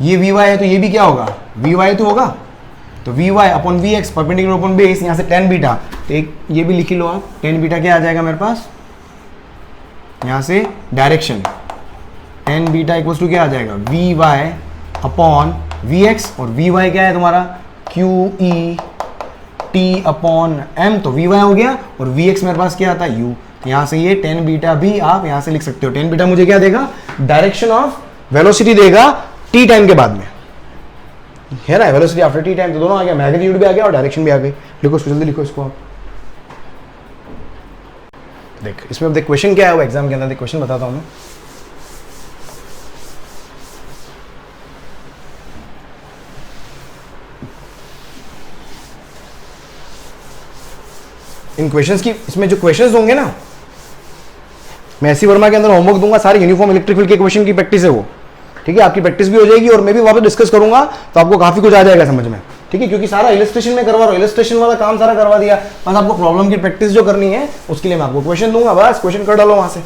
ये Vy है तो ये भी क्या होगा, Vy तो होगा, तो Vy upon Vx perpendicular upon base, यहाँ से tan बीटा, तो एक ये भी लिख लो आप, tan बीटा क्या आ जाएगा मेरे पास, यहाँ से direction, tan beta equals to क्या आ जाएगा, Vy अपॉन Vx, और Vy क्या है तुम्हारा, QE टी अपॉन एम, तो वी वाई हो गया, और वी एक्स मेरे पास क्या आता है, यू। तो यहाँ से ये टेन बीटा भी आप यहाँ से लिख सकते हो। टेन बीटा मुझे क्या देगा, डायरेक्शन ऑफ वेलोसिटी देगा टी टाइम के बाद में, है ना, वेलोसिटी आफ्टर टी टाइम, तो दोनों आ गया, मैग्नीट्यूड भी आ गया और डायरेक्शन भी आ गई। लिखो जल्दी लिखो इसको आप। देख इसमें अब देख क्वेश्चन क्या है वो एग्जाम के अंदर, देख क्वेश्चन बताता हूं मैं। इन क्वेश्चंस की, इसमें जो क्वेश्चंस होंगे ना, मैं एससी वर्मा के अंदर होमवर्क दूंगा, सारे यूनिफॉर्म इलेक्ट्रिक फील्ड के क्वेश्चन की प्रैक्टिस है वो, ठीक है, आपकी प्रैक्टिस भी हो जाएगी और मैं भी वापस डिस्कस करूंगा, तो आपको काफी कुछ आ जाएगा समझ में, ठीक है, क्योंकि सारा इलस्ट्रेशन में करवा रहा हूं, इलस्ट्रेशन वाला काम सारा करवा दिया, बस आपको प्रॉब्लम की प्रैक्टिस जो करनी है उसके लिए मैं आपको क्वेश्चन दूंगा, बस क्वेश्चन कर डालो वहां से।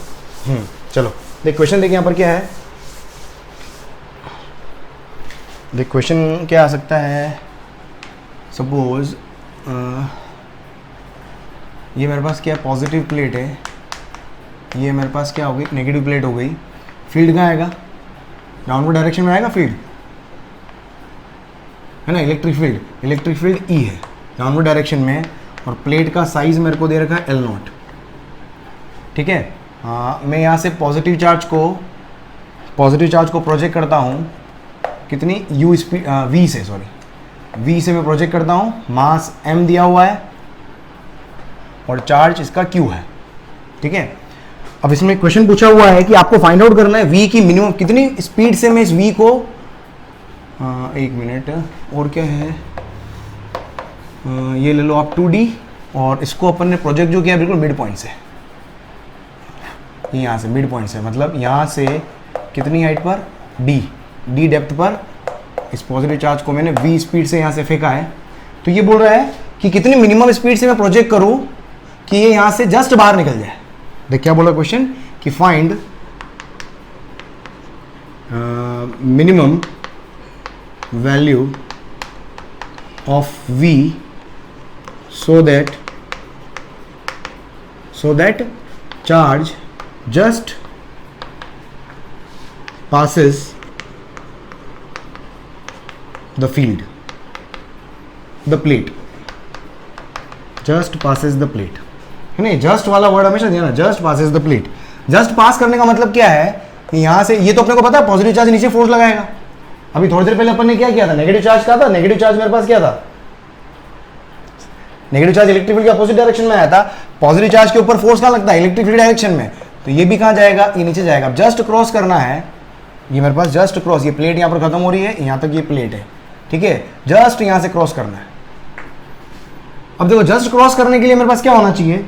चलो देख क्वेश्चन, देख यहाँ पर क्या है, देख क्वेश्चन क्या आ सकता है। सपोज ये मेरे पास क्या है, पॉजिटिव प्लेट है, ये मेरे पास क्या हो गई, नेगेटिव प्लेट हो गई, फील्ड कहाँ आएगा, डाउनवर्ड डायरेक्शन में आएगा फील्ड, है ना, इलेक्ट्रिक फील्ड ई है डाउनवर्ड डायरेक्शन में, और प्लेट का साइज मेरे को दे रखा है L0, ठीक है। मैं यहाँ से पॉजिटिव चार्ज को प्रोजेक्ट करता हूँ, कितनी u स्पीड v से, सॉरी v से मैं प्रोजेक्ट करता हूँ, मास m दिया हुआ है और चार्ज इसका q है, ठीक है। अब इसमें क्वेश्चन पूछा हुआ है कि आपको फाइंड आउट करना है v की मिनिमम कितनी स्पीड से मैं इस v को, एक मिनट, और क्या है, ये ले लो आप 2D, और इसको अपन ने प्रोजेक्ट जो किया बिल्कुल मिड पॉइंट से, यहाँ से मिड पॉइंट से, मतलब यहाँ से कितनी हाइट पर, d डेप्थ पर इस पॉजिटिव चार्ज को मैंने v स्पीड से यहाँ से फेंका है। तो ये बोल रहा है कि कितनी मिनिमम स्पीड से मैं प्रोजेक्ट करूँ कि ये यहाँ से जस्ट बाहर निकल जाए। देख क्या बोला क्वेश्चन, कि find minimum value of v so that charge just passes the field, the plate, just passes the plate, है ना, जस्ट वाला वर्ड हमेशा देना, just passes the plate. Just pass करने का मतलब क्या है कि यहाँ से, ये तो अपने को पता है पॉजिटिव चार्ज नीचे फोर्स लगाएगा, अभी थोड़ी देर पहले अपन ने क्या किया था, नेगेटिव चार्ज का था, नेगेटिव चार्ज मेरे पास क्या था, नेगेटिव चार्ज इलेक्ट्रिक फील्ड के अपोजिट डायरेक्शन में आया था, पॉजिटिव चार्ज के ऊपर फोर्स कहाँ लगता है, इलेक्ट्रिक फील्ड डायरेक्शन में, तो ये भी कहाँ जाएगा, ये नीचे जाएगा। जस्ट क्रॉस करना है, ये मेरे पास जस्ट क्रॉस, ये प्लेट यहाँ पर खत्म हो रही है, यहाँ तक ये प्लेट है, ठीक है, जस्ट यहाँ से क्रॉस करना है। अब देखो जस्ट क्रॉस करने के लिए मेरे पास क्या होना चाहिए,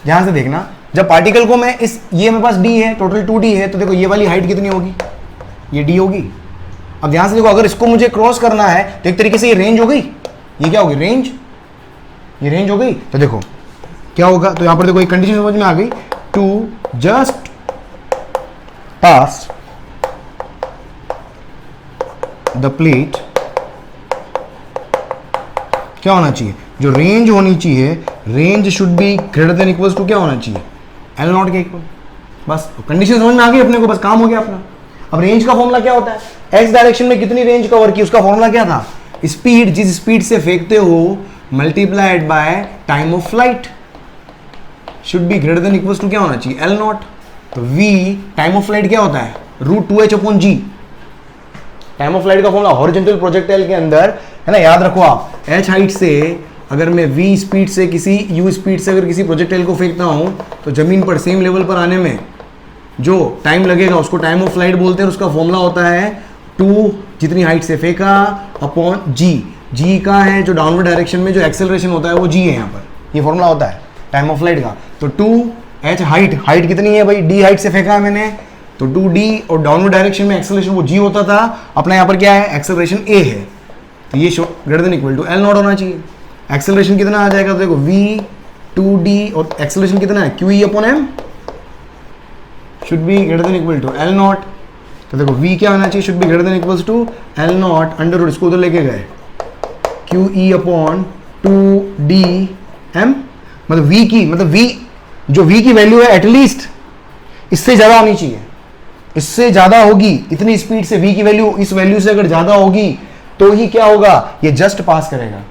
ध्यान से देखना, जब पार्टिकल को मैं इस, ये मेरे पास d है, टोटल 2d है, तो देखो ये वाली हाइट कितनी होगी, ये d होगी। अब ध्यान से देखो, अगर इसको मुझे क्रॉस करना है तो एक तरीके से ये रेंज हो गई, ये क्या होगी, रेंज, ये रेंज हो गई। तो देखो क्या होगा, तो यहां पर देखो एक कंडीशन समझ में आ गई, to just pass the plate, क्या होना चाहिए, जो रेंज होनी चाहिए, range should be greater than equals to क्या होना चाहिए, L0 के इक्वल। बस कंडीशन समझ में आ गई अपने को, बस काम हो गया अपना। अब रेंज का फॉर्मूला क्या होता है, x डायरेक्शन में कितनी रेंज कवर की, उसका फॉर्मूला क्या था, स्पीड, जिस स्पीड से फेंकते हो multiplied by time of flight, should be greater than equals to क्या होना चाहिए, L0। तो v टाइम ऑफ फ्लाइट क्या होता है, √2h/g। टाइम ऑफ फ्लाइट का फॉर्मूला हॉरिजॉन्टल प्रोजेक्टाइल के अंदर, है ना, याद रखो आप, h हाइट से अगर मैं v स्पीड से किसी u स्पीड से अगर किसी प्रोजेक्टाइल को फेंकता हूं, तो जमीन पर सेम लेवल पर आने में जो टाइम लगेगा उसको टाइम ऑफ फ्लाइट बोलते हैं। उसका फॉर्मूला होता है 2 जितनी हाइट से फेंका अपॉन g का है, जो डाउनवर्ड डायरेक्शन में जो एक्सेलरेशन होता है वो g है, यहाँ पर ये फॉर्मूला होता है टाइम ऑफ फ्लाइट का। तो 2h हाइट कितनी है भाई, d हाइट से फेंका है मैंने, तो 2d, और डाउनवर्ड डायरेक्शन में एक्सेलरेशन वो g होता था, अपना यहाँ पर क्या है, एक्सेलरेशन a है, तो ये greater than equal to L0 होना चाहिए। एक्सेलरेशन कितना आ जाएगा, तो देखो v 2d और एक्सेलरेशन कितना है, QE/m should be greater than equal to L0। तो देखो v क्या होना चाहिए, should be greater than equals to L0 under root, इसको उधर लेके गए, QE/2dm, मतलब v की, मतलब v जो v की वैल्यू है एटलीस्ट इससे ज़्यादा होनी चाहिए, इससे ज़्यादा होगी, इतनी स्पीड से v की वैल्यू इस वैल्यू से अगर ज़्यादा होगी तो ही क्या होगा, ये जस्ट पास करेगा।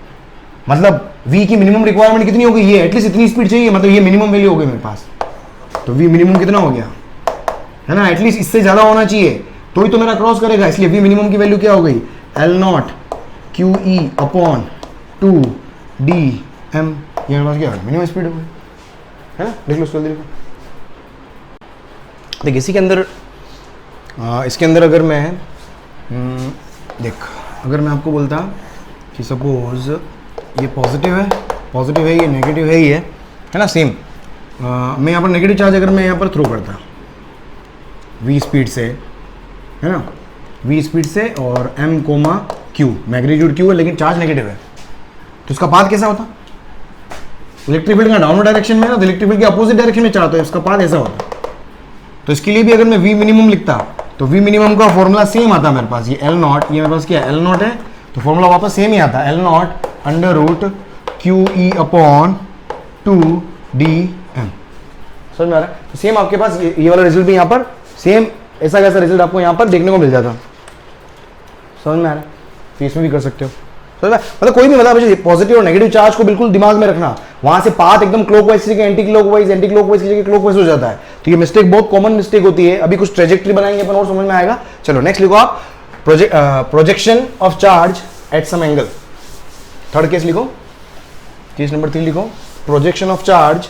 मतलब v की मिनिमम रिक्वायरमेंट कितनी हो गई, ये एटलीस्ट इतनी स्पीड चाहिए, मतलब ये मिनिमम वैल्यू हो गई मेरे पास। तो v मिनिमम कितना हो गया, है ना, एटलीस्ट इससे ज्यादा होना चाहिए तो ही तो मेरा क्रॉस करेगा, इसलिए v मिनिमम की वैल्यू क्या हो गई, L naught Q E upon 2 D M, ये मेरे पास क्या है, मिनिमम स्पीड हो गई, है ना। देख लो जल्दी देखो, देख इसी के अंदर इसके अंदर अगर मैं देख, अगर मैं आपको बोलता कि सपोज ये पॉजिटिव है, ये नेगेटिव है, ये है ना सेम, मैं यहाँ पर नेगेटिव चार्ज अगर मैं यहाँ पर थ्रो करता v स्पीड से, है ना, v स्पीड से और m comma q, magnitude q है लेकिन चार्ज नेगेटिव है, तो इसका पाथ कैसा होता, इलेक्ट्रिक फील्ड का डाउनवर्ड डायरेक्शन में ना, तो इलेक्ट्रिक फील्ड के अपोजिट डायरेक्शन में चाहता है, इसका पाथ ऐसा होता। तो इसके लिए भी अगर मैं v मिनिमम लिखता तो v मिनिमम का फॉर्मूला सेम आता मेरे पास, ये L नॉट, ये मेरे पास क्या है L नॉट है, तो फॉर्मूला वापस सेम ही आता है, L naught under root Q E upon 2 D M, समझ में आ रहा है। तो सेम आपके पास ये वाला रिजल्ट भी यहाँ पर सेम ऐसा कैसा रिजल्ट आपको यहाँ पर देखने को मिल जाता, समझ में आ रहा है। तो इसमें भी कर सकते हो, मतलब कोई भी, मतलब पॉजिटिव और नेगेटिव चार्ज को बिल्कुल दिमाग में रखना, वहां से पाथ एकदम क्लॉकवाइज की एंटी क्लॉकवाइज की जगह क्लॉकवाइज हो जाता है, तो ये मिस्टेक बहुत कॉमन मिस्टेक होती है। अभी कुछ ट्रेजेक्टरी बनाएंगे अपन और समझ में आएगा। चलो नेक्स्ट लिखो आप, projection of charge at some angle, third case लिखो, केस नंबर 3 लिखो, projection of charge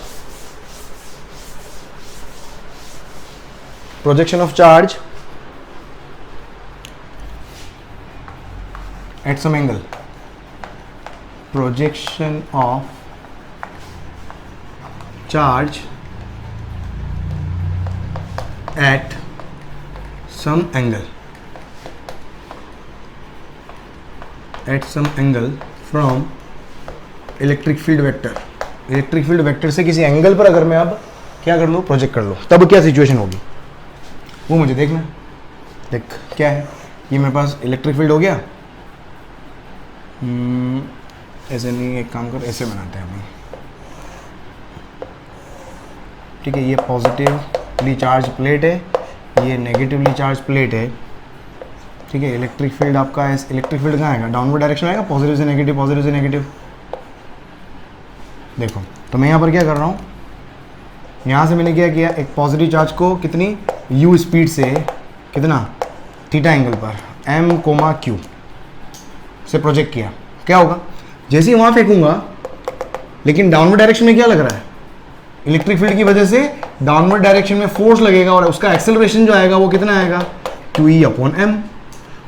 at some angle, projection of charge at some angle from electric field vector, electric field vector से किसी एंगल पर अगर मैं अब क्या कर लूँ, प्रोजेक्ट कर लूँ, तब क्या सिचुएशन होगी वो मुझे देखना है। देख क्या है, ये मेरे पास इलेक्ट्रिक फील्ड हो गया, ऐसे नहीं, एक काम कर, ऐसे बनाते हैं अपन, ठीक है। ये पॉजिटिवली चार्ज प्लेट है, ये नेगेटिवली चार्ज प्लेट है, ठीक है। इलेक्ट्रिक फील्ड आपका इलेक्ट्रिक फील्ड कहाँ आएगा, डाउनवर्ड डायरेक्शन आएगा, पॉजिटिव से नेगेटिव। देखो तो मैं यहाँ पर क्या कर रहा हूँ, यहाँ से मैंने क्या किया, एक पॉजिटिव चार्ज को कितनी u स्पीड से कितना थीटा एंगल पर m कोमा q से प्रोजेक्ट किया, क्या होगा, जैसे ही वहाँ फेंकूंगा, लेकिन डाउनवर्ड डायरेक्शन में क्या लग रहा है, इलेक्ट्रिक फील्ड की वजह से डाउनवर्ड डायरेक्शन में फोर्स लगेगा और उसका एक्सेलरेशन जो आएगा वो कितना आएगा, QE अपॉन m।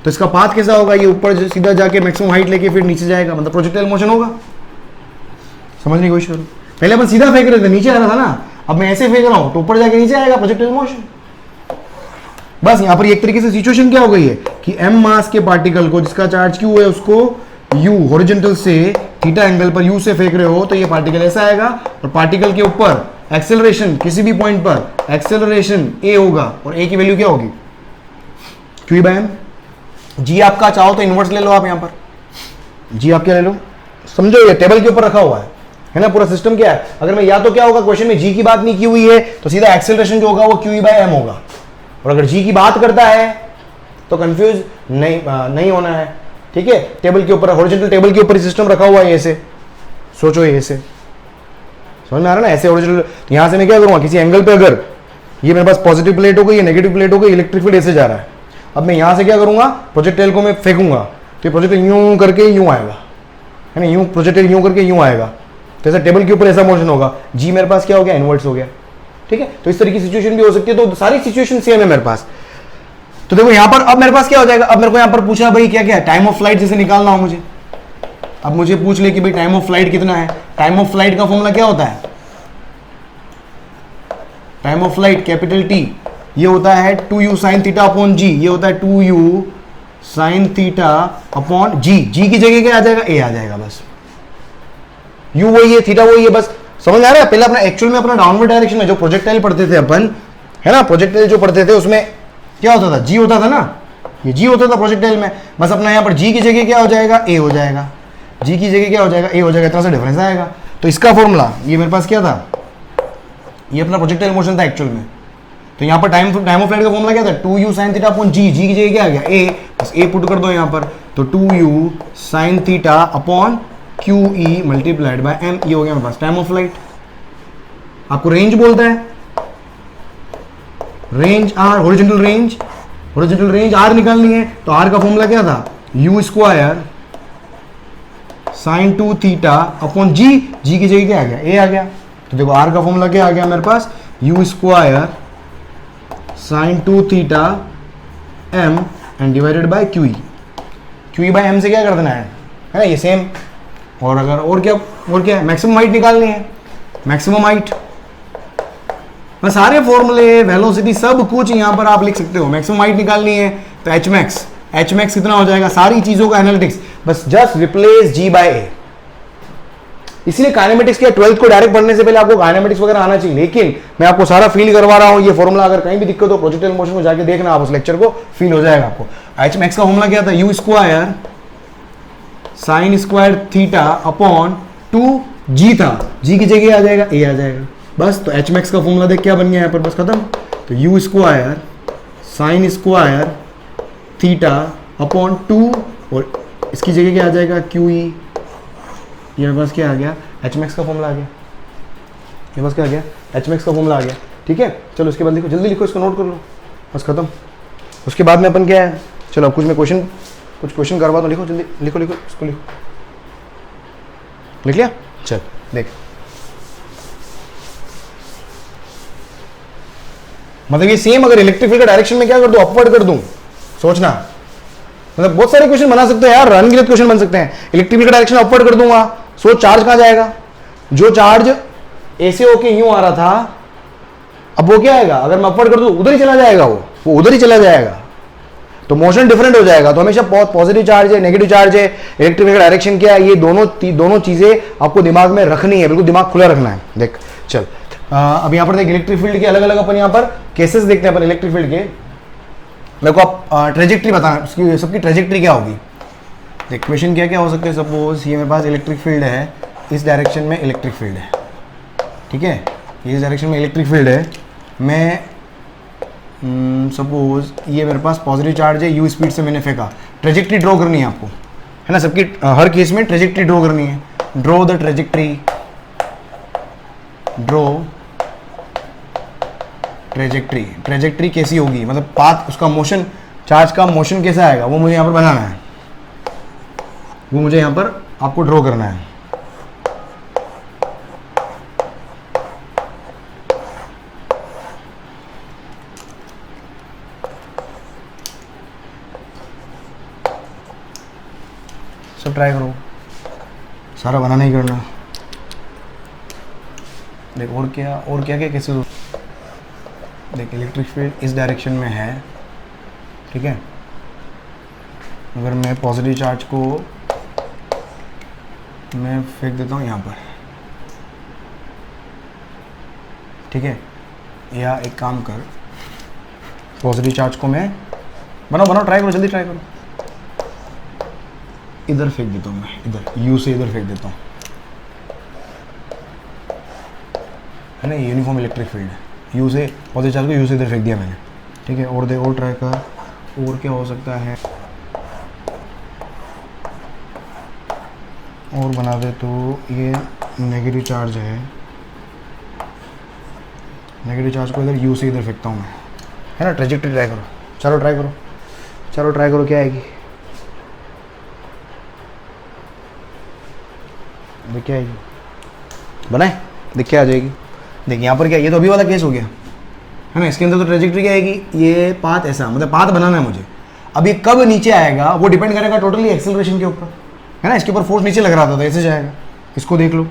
तो इसका पाथ कैसा होगा, ये ऊपर सीधा जाके मैक्सिमम हाइट लेके फिर नीचे जाएगा, मतलब प्रोजेक्टाइल मोशन होगा। समझने की कोशिश करो, पहले अपन सीधा फेंक रहे थे, नीचे आ रहा था ना, अब मैं ऐसे फेंक रहा हूँ तो ऊपर जाके नीचे आएगा, प्रोजेक्टाइल मोशन। बस यहाँ पर एक तरीके से सिचुएशन क्या हो गई है कि m मास के पार्टिकल को जिसका चार्ज q है उसको u हॉरिजॉन्टल से थीटा एंगल पर u से फेंक रहे हो, तो ये पार्टिकल ऐसा आएगा और पार्टिकल के ऊपर एक्सेलरेशन किसी भी पॉइंट पर एक्सेलरेशन a होगा और a की वैल्यू क्या होगी, q बाय m। g आपका चाहो तो इनवर्स ले लो आप, यहाँ पर g आप क्या ले लो, समझो ये टेबल के ऊपर रखा हुआ है ना, पूरा सिस्टम क्या है। अगर मैं या तो क्या होगा, क्वेश्चन में g की बात नहीं की हुई है तो सीधा एक्सेलरेशन जो होगा वो q बाय m होगा, और अगर g की बात करता है तो कंफ्यूज नहीं होना है, ठीक है। टेबल के ऊपर, हॉरिजॉन्टल टेबल के ऊपर सिस्टम रखा हुआ है, ऐसे सोचो, ये ऐसे समझ में आ रहा है ना, ऐसे हॉरिजॉन्टल। यहां से मैं क्या करूंगा, किसी एंगल पे अगर ये मेरे पास पॉजिटिव प्लेट हो गई, ये नेगेटिव प्लेट हो गई, इलेक्ट्रिक फील्ड ऐसे जा रहा है, अब मैं यहां से क्या करूंगा, प्रोजेक्टाइल को मैं फेंकूंगा तो ये प्रोजेक्टाइल यूं करके यूं आएगा, है ना, यूं प्रोजेक्टाइल यूं करके यूं आएगा, तो ऐसा टेबल के ऊपर ऐसा मोशन होगा, जी मेरे पास क्या हो गया, इनवर्ट्स हो गया, ठीक है। तो इस तरह की सिचुएशन भी हो सकती है, तो सारी सिचुएशन सेम है मेरे पास। तो देखो यहां पर अब मेरे पास क्या हो जाएगा, अब मेरे को यहां पर पूछा भाई क्या क्या टाइम ऑफ फ्लाइट जैसे निकालना हो मुझे, अब मुझे पूछ ले कि भाई टाइम ऑफ फ्लाइट कितना है। टाइम ऑफ फ्लाइट का फॉर्मूला क्या होता है, time of flight capital T, ये होता है 2u sin theta upon g, ये होता है 2u sin theta upon g, g की जगह क्या आ जाएगा, a आ जाएगा, बस u वही है, थीटा वही है, बस समझ आ रहा है। पहले अपना एक्चुअल में अपना डाउनवर्ड डायरेक्शन में जो प्रोजेक्टाइल पढ़ते थे अपन, है ना, प्रोजेक्टाइल जो पढ़ते थे उसमें क्या होता था, g होता था ना, ये g होता था प्रोजेक्टाइल में, बस अपना यहाँ पर g की जगह क्या हो जाएगा, a हो जाएगा, g की जगह क्या हो जाएगा, a हो जाएगा, इतना सा डिफरेंस आएगा। तो इसका फॉर्मूला ये मेरे पास क्या था, ये अपना प्रोजेक्टाइल मोशन था एक्चुअल में, तो यहाँ पर टाइम ऑफ फ्लाइट का फॉर्मूला क्या था, 2u sin theta upon g, g की जगह क्या आ गया, a, बस a पुट कर दो यहाँ पर, तो 2u sin theta upon Q E multiplied by M, ये हो गया मेरे पास टाइम ऑफ फ्लाइट। आपको रेंज बोलता है, range R, horizontal range R निकालनी है, तो आर का फॉर्मूला क्या था, U square sine 2 theta upon G, G की जगह क्या आ गया, ए आ गया। तो देखो आर का फॉर्मूला क्या आ गया मेरे पास, U square sine 2 theta M and divided by Q E by M से क्या कर देना है ना, ये सेम। और अगर और क्या है, मैक्सिमम हाइट निकालनी है, मैक्सिमम हाइट, मैं सारे फॉर्मूले वेलोसिटी सब कुछ यहां पर आप लिख सकते हो। मैक्सिमम हाइट निकालनी है तो एच मैक्स कितना हो जाएगा, सारी चीजों का एनालिटिक्स, बस जस्ट रिप्लेस जी बाय ए। इसलिए काइनेमेटिक्स के 12th को डायरेक्ट पढ़ने से पहले आपको काइनेमेटिक्स वगैरह आना चाहिए, लेकिन मैं आपको सारा फील करवा रहा हूं। ये फॉर्मूला अगर कहीं भी दिक्कत हो प्रोजेक्टाइल मोशन को जाके देखना, आप उस लेक्चर को फील हो जाएगा आपको। एच मैक्स का फॉर्मूला क्या था, U square sine square theta upon 2 जी था, जी की जगह आ जाएगा ए आ जाएगा बस। तो एच मैक्स का फॉर्मूला देख क्या बन गया यहाँ पर, बस खत्म। तो you square sine square theta upon 2 और इसकी जगह क्या आ जाएगा, क्यू ई, ये मेरे पास क्या आ गया, एच मैक्स का फॉर्मूला आ गया। ये पास क्या आ गया, एच मैक्स का फॉर्मूला आ गया। ठीक है, चलो उसके बाद लिखो, जल्दी लिखो, इसको नोट कर लो, बस खत्म। उसके बाद में अपन क्या है, चलो अब कुछ क्वेश्चन करवा दो, लिखो जल्दी, लिखो इसको लिखो, लिख लिया, चल देख। मतलब ये सेम अगर इलेक्ट्रिक फील्ड का डायरेक्शन में क्या कर दूं, अपवर्ड कर दूं, सोचना, मतलब बहुत सारे क्वेश्चन बना सकते हैं यार, अनगिनत क्वेश्चन बन सकते हैं। इलेक्ट्रिक फील्ड का डायरेक्शन अपवर्ड कर दूंगा, सोच चार्ज कहां जाएगा, जो चार्ज ऐसे होके यूं आ रहा था, अब वो क्या आएगा, अगर मैं अपवर्ड कर दूं उधर ही चला जाएगा, वो उधर ही चला जाएगा, तो मोशन डिफरेंट हो जाएगा। तो हमेशा पॉजिटिव चार्ज है, नेगेटिव चार्ज है, इलेक्ट्रिक फील्ड का डायरेक्शन क्या है, ये दोनों चीजें आपको दिमाग में रखनी है, बिल्कुल दिमाग खुला रखना है। देख चल, अब यहाँ पर देख इलेक्ट्रिक फील्ड के अलग अलग अपन यहाँ पर केसेस देखते हैं अपन इलेक्ट्रिक फील्ड के। मेरे को आप ट्रेजेक्ट्री बताना, उसकी सबकी ट्रेजेक्ट्री क्या होगी। देख क्वेश्चन क्या हो सकते हैं, सपोज ये मेरे पास इलेक्ट्रिक फील्ड है, इस डायरेक्शन में इलेक्ट्रिक फील्ड है, ठीक है, इस डायरेक्शन में इलेक्ट्रिक फील्ड है, मैं सपोज ये मेरे पास पॉजिटिव चार्ज है, यू स्पीड से मैंने फेंका, ट्रेजेक्ट्री ड्रॉ करनी है आपको, है ना, सबकी हर केस में ट्रेजेक्ट्री ड्रॉ करनी है। Draw the trajectory, draw trajectory कैसी होगी, मतलब पाथ, उसका मोशन, चार्ज का मोशन कैसा आएगा, वो मुझे यहाँ पर बनाना है, वो मुझे यहाँ पर आपको ड्रॉ करना है। सब ट्राई करो, सारा बनाना ही करना। देख और क्या कैसे, देख इलेक्ट्रिक फील्ड इस डायरेक्शन में है, ठीक है, अगर मैं पॉजिटिव चार्ज को मैं फेंक देता हूँ यहाँ पर, ठीक है, या एक काम कर, पॉजिटिव चार्ज को मैं बनाओ ट्राई करो, जल्दी ट्राई करो, इधर फेंक देता हूँ मैं, इधर यू से इधर फेंक देता हूँ, है ना, यूनिफॉर्म इलेक्ट्रिक फील्ड है, यू से पॉजिटिव चार्ज को यू से इधर फेंक दिया मैंने, ठीक है। और दे और ट्राई कर, और क्या हो सकता है, और बना दे तो ये नेगेटिव चार्ज है, नेगेटिव चार्ज को इधर यू से इधर फेंकता हूँ मैं, है ना। ट्रेजेक्ट्री ट्राई करो, चलो ट्राई करो क्या आएगी, देखिए आएगी, बनाए देखिए आ जाएगी। देखिए यहाँ पर क्या, ये तो अभी वाला केस हो गया, है ना, इसके अंदर तो ट्रेजेक्ट्री क्या आएगी, ये पाथ ऐसा, मतलब पाथ बनाना है मुझे। अब ये कब नीचे आएगा वो डिपेंड करेगा टोटली एक्सेलरेशन के ऊपर, है ना, इसके ऊपर फोर्स नीचे लग रहा था, ऐसे जाएगा, इसको देख लो।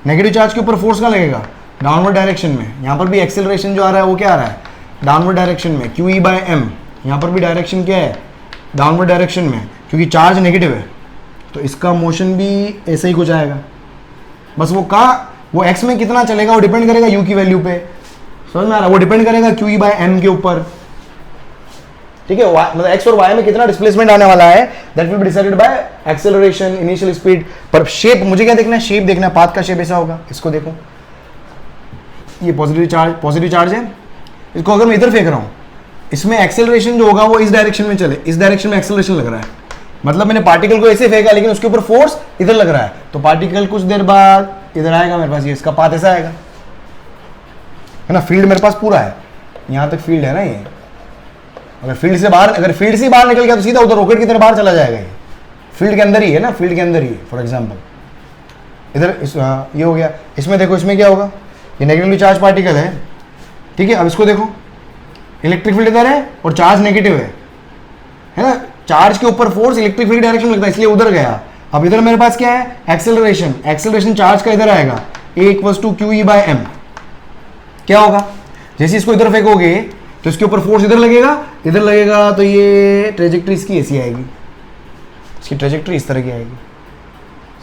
नेगेटिव चार्ज के ऊपर फोर्स कहाँ लगेगा, डाउनवर्ड डायरेक्शन में, यहाँ पर भी एक्सेलरेशन जो आ रहा है वो क्या आ रहा है, डाउनवर्ड डायरेक्शन में, क्यू ई बाय एम, यहाँ पर भी डायरेक्शन क्या है, डाउनवर्ड डायरेक्शन में, क्योंकि चार्ज नेगेटिव है, तो इसका मोशन भी ऐसे ही कुछ आएगा। बस वो एक्स में कितना चलेगा वो डिपेंड करेगा यू की वैल्यू पे, समझ में आ रहा है, वो डिपेंड करेगा क्यू ई बाय एम के ऊपर, ठीक है। मतलब एक्स और वाई में कितना डिस्प्लेसमेंट आने वाला है, that will be decided by acceleration, initial speed. पर शेप मुझे क्या देखना है, शेप देखना है, पाथ का शेप ऐसा होगा, इसको देखो, ये पॉजिटिव चार्ज है, इसको अगर मैं इधर फेंक रहा हूँ, इसमें एक्सेलरेशन जो होगा वो इस डायरेक्शन में चले, इस डायरेक्शन में एक्सेलरेशन लग रहा है, मतलब मैंने पार्टिकल को ऐसे फेंका लेकिन उसके ऊपर फोर्स इधर लग रहा है, तो पार्टिकल कुछ देर बाद इधर आएगा मेरे पास, ये इसका पाथ ऐसा आएगा, है ना। फील्ड मेरे पास पूरा है, यहां तक फील्ड है ना ये। अगर फील्ड से बाहर निकल गया तो सीधा उधर रॉकेट की तरह बाहर चला जाएगा। ये फील्ड के अंदर ही है ना, फील्ड के अंदर ही है। फॉर एग्जांपल इधर ये हो गया। इसमें देखो, इसमें क्या होगा, ये नेगेटिवली चार्ज पार्टिकल है, ठीक है। अब इसको देखो, इलेक्ट्रिक फील्ड इधर है और चार्ज नेगेटिव है ना। चार्ज के ऊपर फोर्स इलेक्ट्रिक फील्ड डायरेक्शन लगता है, इसलिए उधर गया। अब इधर मेरे पास क्या है, एक्सेलरेशन चार्ज का इधर आएगा, A = QE/m। क्या होगा, जैसे इसको इधर फेंकोगे तो इसके ऊपर फोर्स इधर लगेगा, तो ये ट्रेजेक्ट्री इसकी ऐसी आएगी, इसकी ट्रेजेक्ट्री इस तरह की आएगी।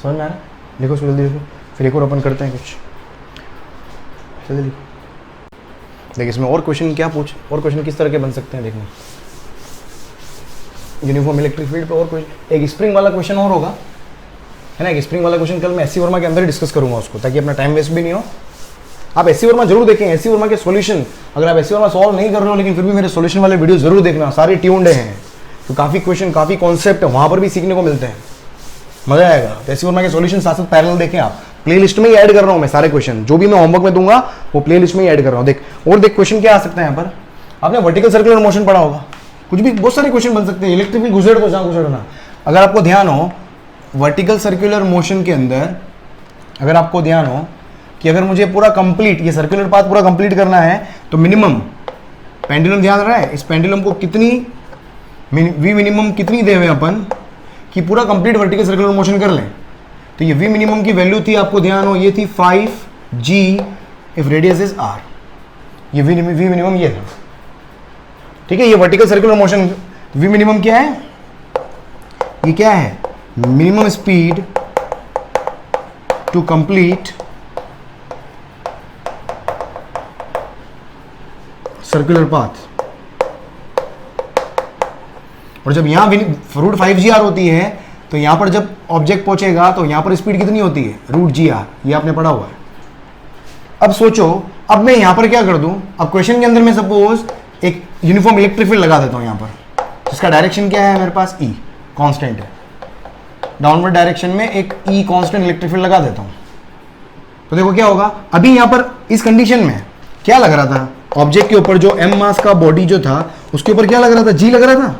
समझ में आ रहा है? देखो इसको जल्दी देखो, फिर एक और ओपन करते हैं कुछ जल्दी। देखिए इसमें और क्वेश्चन किस तरह के बन सकते हैं देखना। यूनिफॉर्म इलेक्ट्रिक फील्ड पे और क्वेश्चन, एक स्प्रिंग वाला क्वेश्चन और होगा, है ना। एक स्प्रिंग वाला क्वेश्चन कल मैं एससी वर्मा के अंदर ही डिस्कस करूंगा उसको, ताकि अपना टाइम वेस्ट भी नहीं हो। आप एससी वर्मा जरूर देखें, एससी वर्मा के सॉल्यूशन, अगर आप एससी वर्मा सॉल्व नहीं कर रहे हो लेकिन फिर भी मेरे सॉल्यूशन वाले वीडियो जरूर देखना, सारे ट्यून्ड हैं, तो काफ़ी क्वेश्चन, काफ़ी कॉन्सेप्ट वहाँ पर भी सीखने को मिलते हैं, मजा आएगा। तो एससी वर्मा के सॉल्यूशन साथ साथ पैरेलल देखें आप, प्लेलिस्ट में ही ऐड कर रहा हूँ मैं सारे क्वेश्चन, जो भी मैं होमवर्क में दूंगा वो प्लेलिस्ट में ही ऐड कर रहा हूँ। देख क्वेश्चन क्या आ सकता है यहाँ पर, आपने वर्टिकल सर्कुलर मोशन पढ़ा होगा, कुछ भी बहुत सारे क्वेश्चन बन सकते हैं। इलेक्ट्रिक फील्ड गुजर तो जहाँ गुजरना, अगर आपको ध्यान हो वर्टिकल सर्कुलर मोशन के अंदर, अगर आपको ध्यान हो कि अगर मुझे पूरा कंप्लीट ये सर्कुलर पाथ पूरा कंप्लीट करना है तो मिनिमम पेंडुलम ध्यान रहा है, इस पेंडुलम को कितनी वी मिनिमम कितनी दे हुए अपन कि पूरा कंप्लीट वर्टिकल सर्कुलर मोशन कर लें। तो ये वी मिनिमम की वैल्यू थी, आपको ध्यान हो, ये थी 5g if radius is r। ये वी मिनिमम ये था, ठीक है। ये vertical circular motion V minimum क्या है, ये क्या है, minimum speed to complete circular path. और जब यहां √5gr होती है तो यहां पर जब ऑब्जेक्ट पहुंचेगा तो यहां पर स्पीड कितनी होती है, √gr, ये आपने पढ़ा हुआ है। अब सोचो, अब मैं यहां पर क्या कर दूं, अब क्वेश्चन के अंदर मैं सपोज एक यूनिफॉर्म इलेक्ट्रिक फील्ड लगा देता हूं यहां पर, इसका डायरेक्शन क्या है मेरे पास, E कांस्टेंट है, डाउनवर्ड डायरेक्शन में एक E कांस्टेंट इलेक्ट्रिक फील्ड लगा देता हूं। तो देखो क्या होगा, अभी यहां पर इस कंडीशन में क्या लग रहा था, ऑब्जेक्ट के ऊपर जो m मास का बॉडी जो था उसके ऊपर क्या लग रहा था, g लग रहा था।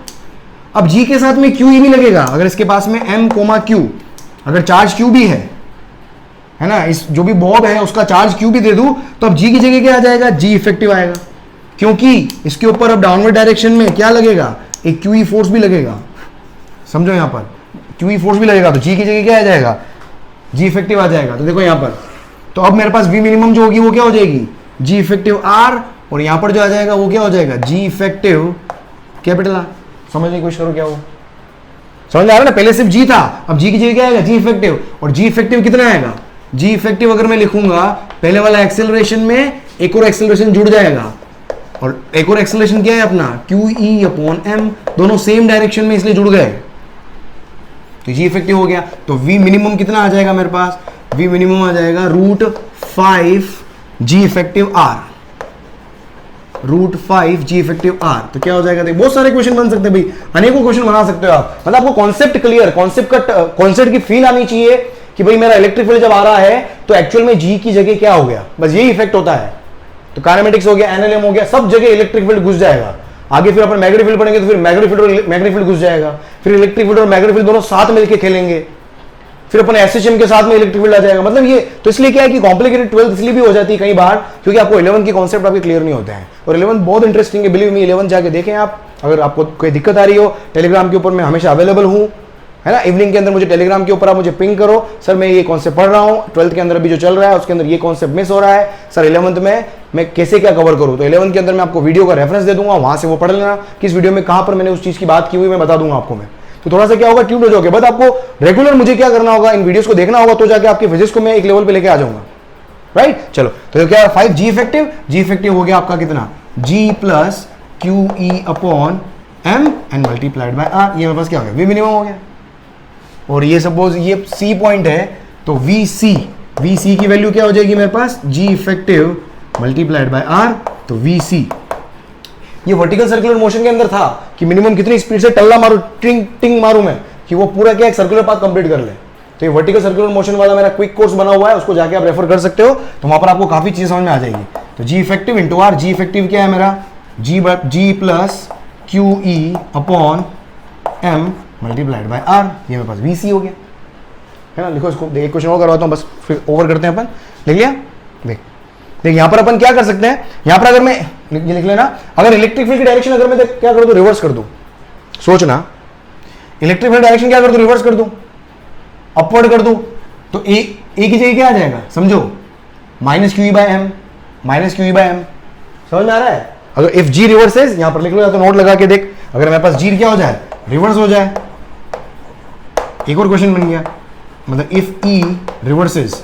अब g के साथ में QE भी लगेगा, अगर इसके पास में m, q, अगर चार्ज q भी है ना, इस जो भी बॉब है उसका चार्ज q भी दे दूं तो अब g की जगह क्या आ जाएगा, g इफेक्टिव आएगा, क्योंकि इसके ऊपर अब डाउनवर्ड डायरेक्शन में क्या लगेगा, एक QE फोर्स भी लगेगा। समझो यहां पर QE फोर्स भी लगेगा तो g की जगह क्या आ जाएगा, g इफेक्टिव आ जाएगा। तो देखो यहां पर, तो अब मेरे पास v मिनिमम जो होगी वो क्या हो जाएगी, g इफेक्टिव r, और यहां पर जो आ जाएगा वो क्या हो जाएगा, g इफेक्टिव कैपिटल R। समझने की कोशिश करो क्या हो, समझ आ रहा है ना, पहले सिर्फ g था, अब g की जगह क्या आएगा, g इफेक्टिव, और g इफेक्टिव कितना आएगा, g इफेक्टिव अगर मैं लिखूंगा पहले वाला एक्सेलरेशन में एक और एक्सेलरेशन जुड़ जाएगा, और एक और एक्सेलरेशन क्या है अपना, QE/m, दोनों सेम डायरेक्शन में इसलिए जुड़ गए, तो g इफेक्टिव हो गया। तो v मिनिमम कितना आ जाएगा मेरे पास, v मिनिमम आ जाएगा √5g effective r, √5g effective r। तो क्या हो जाएगा, देखो बहुत सारे क्वेश्चन बन सकते हैं भाई, अनेकों क्वेश्चन बना सकते हो आप, मतलब आपको कॉन्सेप्ट क्लियर, कॉन्सेप्ट की फील आनी चाहिए कि भाई मेरा इलेक्ट्रिक फील्ड जब आ रहा है तो एक्चुअल में g की जगह क्या हो गया, बस यही इफेक्ट होता है। तो काइनेमेटिक्स हो गया, NLM हो गया, सब जगह इलेक्ट्रिक फील्ड घुस जाएगा। आगे फिर अपन मैग्नेटिक फील्ड पढ़ेंगे तो फिर मैग्नेटिक फील्ड घुस जाएगा, फिर इलेक्ट्रिक फील्ड और मैग्नेटिक फील्ड दोनों साथ मिलकर खेलेंगे, फिर अपन SHM के साथ में इलेक्ट्रिक फील्ड आ जाएगा। मतलब ये तो इसलिए क्या है कि कॉम्प्लिकेटेड 12th इसलिए भी हो जाती है कई बार, क्योंकि आपको 11 के कॉन्सेप्ट आपके क्लियर नहीं होते हैं, और 11 बहुत इंटरेस्टिंग है, बिलीव मी। 11 जाके देखें आप, अगर आपको कोई दिक्कत आ रही हो, टेलीग्राम के ऊपर मैं हमेशा अवेलेबल हूँ, है ना। इवनिंग के अंदर मुझे टेलीग्राम के ऊपर आप मुझे पिंग करो, सर मैं ये कॉन्सेप्ट पढ़ रहा हूँ, 12th के अंदर अभी जो चल रहा है उसके अंदर ये कॉन्सेप्ट मिस हो रहा है, सर 11th में मैं कैसे क्या कवर करूँ। तो 11th के अंदर मैं आपको वीडियो का रेफरेंस दे दूंगा, वहां से वो पढ़ लेना, किस वीडियो में कहां पर मैंने उस चीज की बात की हुई मैं बता दूंगा आपको मैं। तो थोड़ा सा क्या होगा, ट्यून हो जाओगे, बट आपको रेगुलर मुझे क्या करना होगा, इन वीडियोस को देखना होगा, तो जाके आपकी फिजिक्स को मैं एक लेवल पे लेके आ जाऊंगा, राइट। चलो तो क्या 5g इफेक्टिव हो गया आपका कितना, g + QE/m and multiplied by r। ये मेरे पास क्या हो गया, v मिनिमम हो गया। और ये सपोज ये C पॉइंट है तो VC की वैल्यू क्या हो जाएगी मेरे पास, g effective multiplied bye r, तो VC। ये वर्टिकल सर्कुलर मोशन के अंदर था कि मिनिमम कितनी स्पीड से टल्ला मारू, टिंग टिंग मारू मैं, कि वो पूरा क्या एक सर्कुलर पाथ कंप्लीट कर ले। तो ये वर्टिकल सर्कुलर मोशन वाला मेरा क्विक कोर्स बना हुआ है, उसको जाके आप रेफर कर सकते हो, तो वहां पर आपको काफी चीजें समझ में आ जाएगी। तो G effective into R, G effective क्या है मेरा, G plus Q E upon M multiplied by R, ये मेरे पास वी सी हो गया, है ना। लिखो इसको, एक क्वेश्चन और करवाता हूँ बस, फिर ओवर करते हैं अपन। लिख लिया, देख यहाँ पर अपन क्या कर सकते हैं, यहाँ पर अगर मैं ये लिख लेना, अगर इलेक्ट्रिक फील्ड की डायरेक्शन अगर मैं क्या कर दूं, रिवर्स कर दूं, सोचना इलेक्ट्रिक फील्ड डायरेक्शन क्या कर दूं, रिवर्स कर दूं, अपवर्ड कर दूं, तो ए की जगह क्या आ जाएगा, समझो minus Q E by M, minus Q E by M, समझ में आ रहा है। अगर इफ जी रिवर्सेस, यहां पर लिख लो या तो नोट लगा के देख, अगर मेरे पास जी क्या हो जाए, रिवर्स हो जाए, एक और क्वेश्चन बन गया, मतलब इफ ई रिवर्सेस,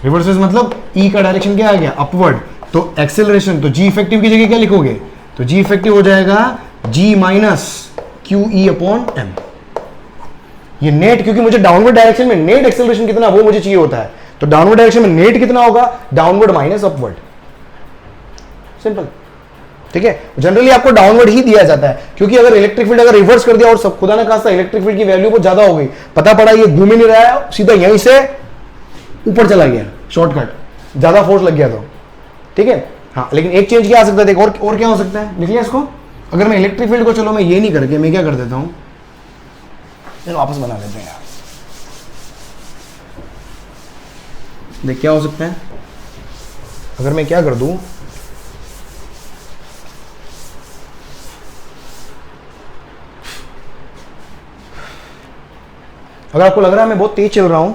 रिवर्सेस मतलब ई का डायरेक्शन क्या आ गया, अपवर्ड, तो एक्सेलरेशन, तो जी इफेक्टिव की जगह क्या लिखोगे, तो जी इफेक्टिव हो जाएगा G minus Q E upon M. ये नेट, क्योंकि मुझे डाउनवर्ड डायरेक्शन में नेट एक्सेलरेशन कितना वो मुझे चाहिए होता है, तो डाउनवर्ड डायरेक्शन में नेट कितना होगा, डाउनवर्ड माइनस अपवर्ड, सिंपल, ठीक है। जनरली आपको डाउनवर्ड ही दिया जाता है, क्योंकि अगर इलेक्ट्रिक फील्ड अगर रिवर्स कर दिया और सब खुदा ना खास्ता इलेक्ट्रिक फील्ड की वैल्यू बहुत ज्यादा हो गई, पता पड़ा ये घूम ही नहीं रहा है, सीधा यहीं से ऊपर चला गया, शॉर्टकट, ज्यादा फोर्स लग गया तो, ठीक है। हाँ, लेकिन एक चेंज क्या आ सकता है, देख और क्या हो सकता है, लिख लिया इसको। अगर मैं इलेक्ट्रिक फील्ड को, चलो मैं ये नहीं करके मैं क्या कर देता हूं, चलो वापस बना लेते हैं यार, देख क्या हो सकता है, अगर मैं क्या कर दूं, अगर आपको लग रहा है मैं बहुत तेज चल रहा हूं,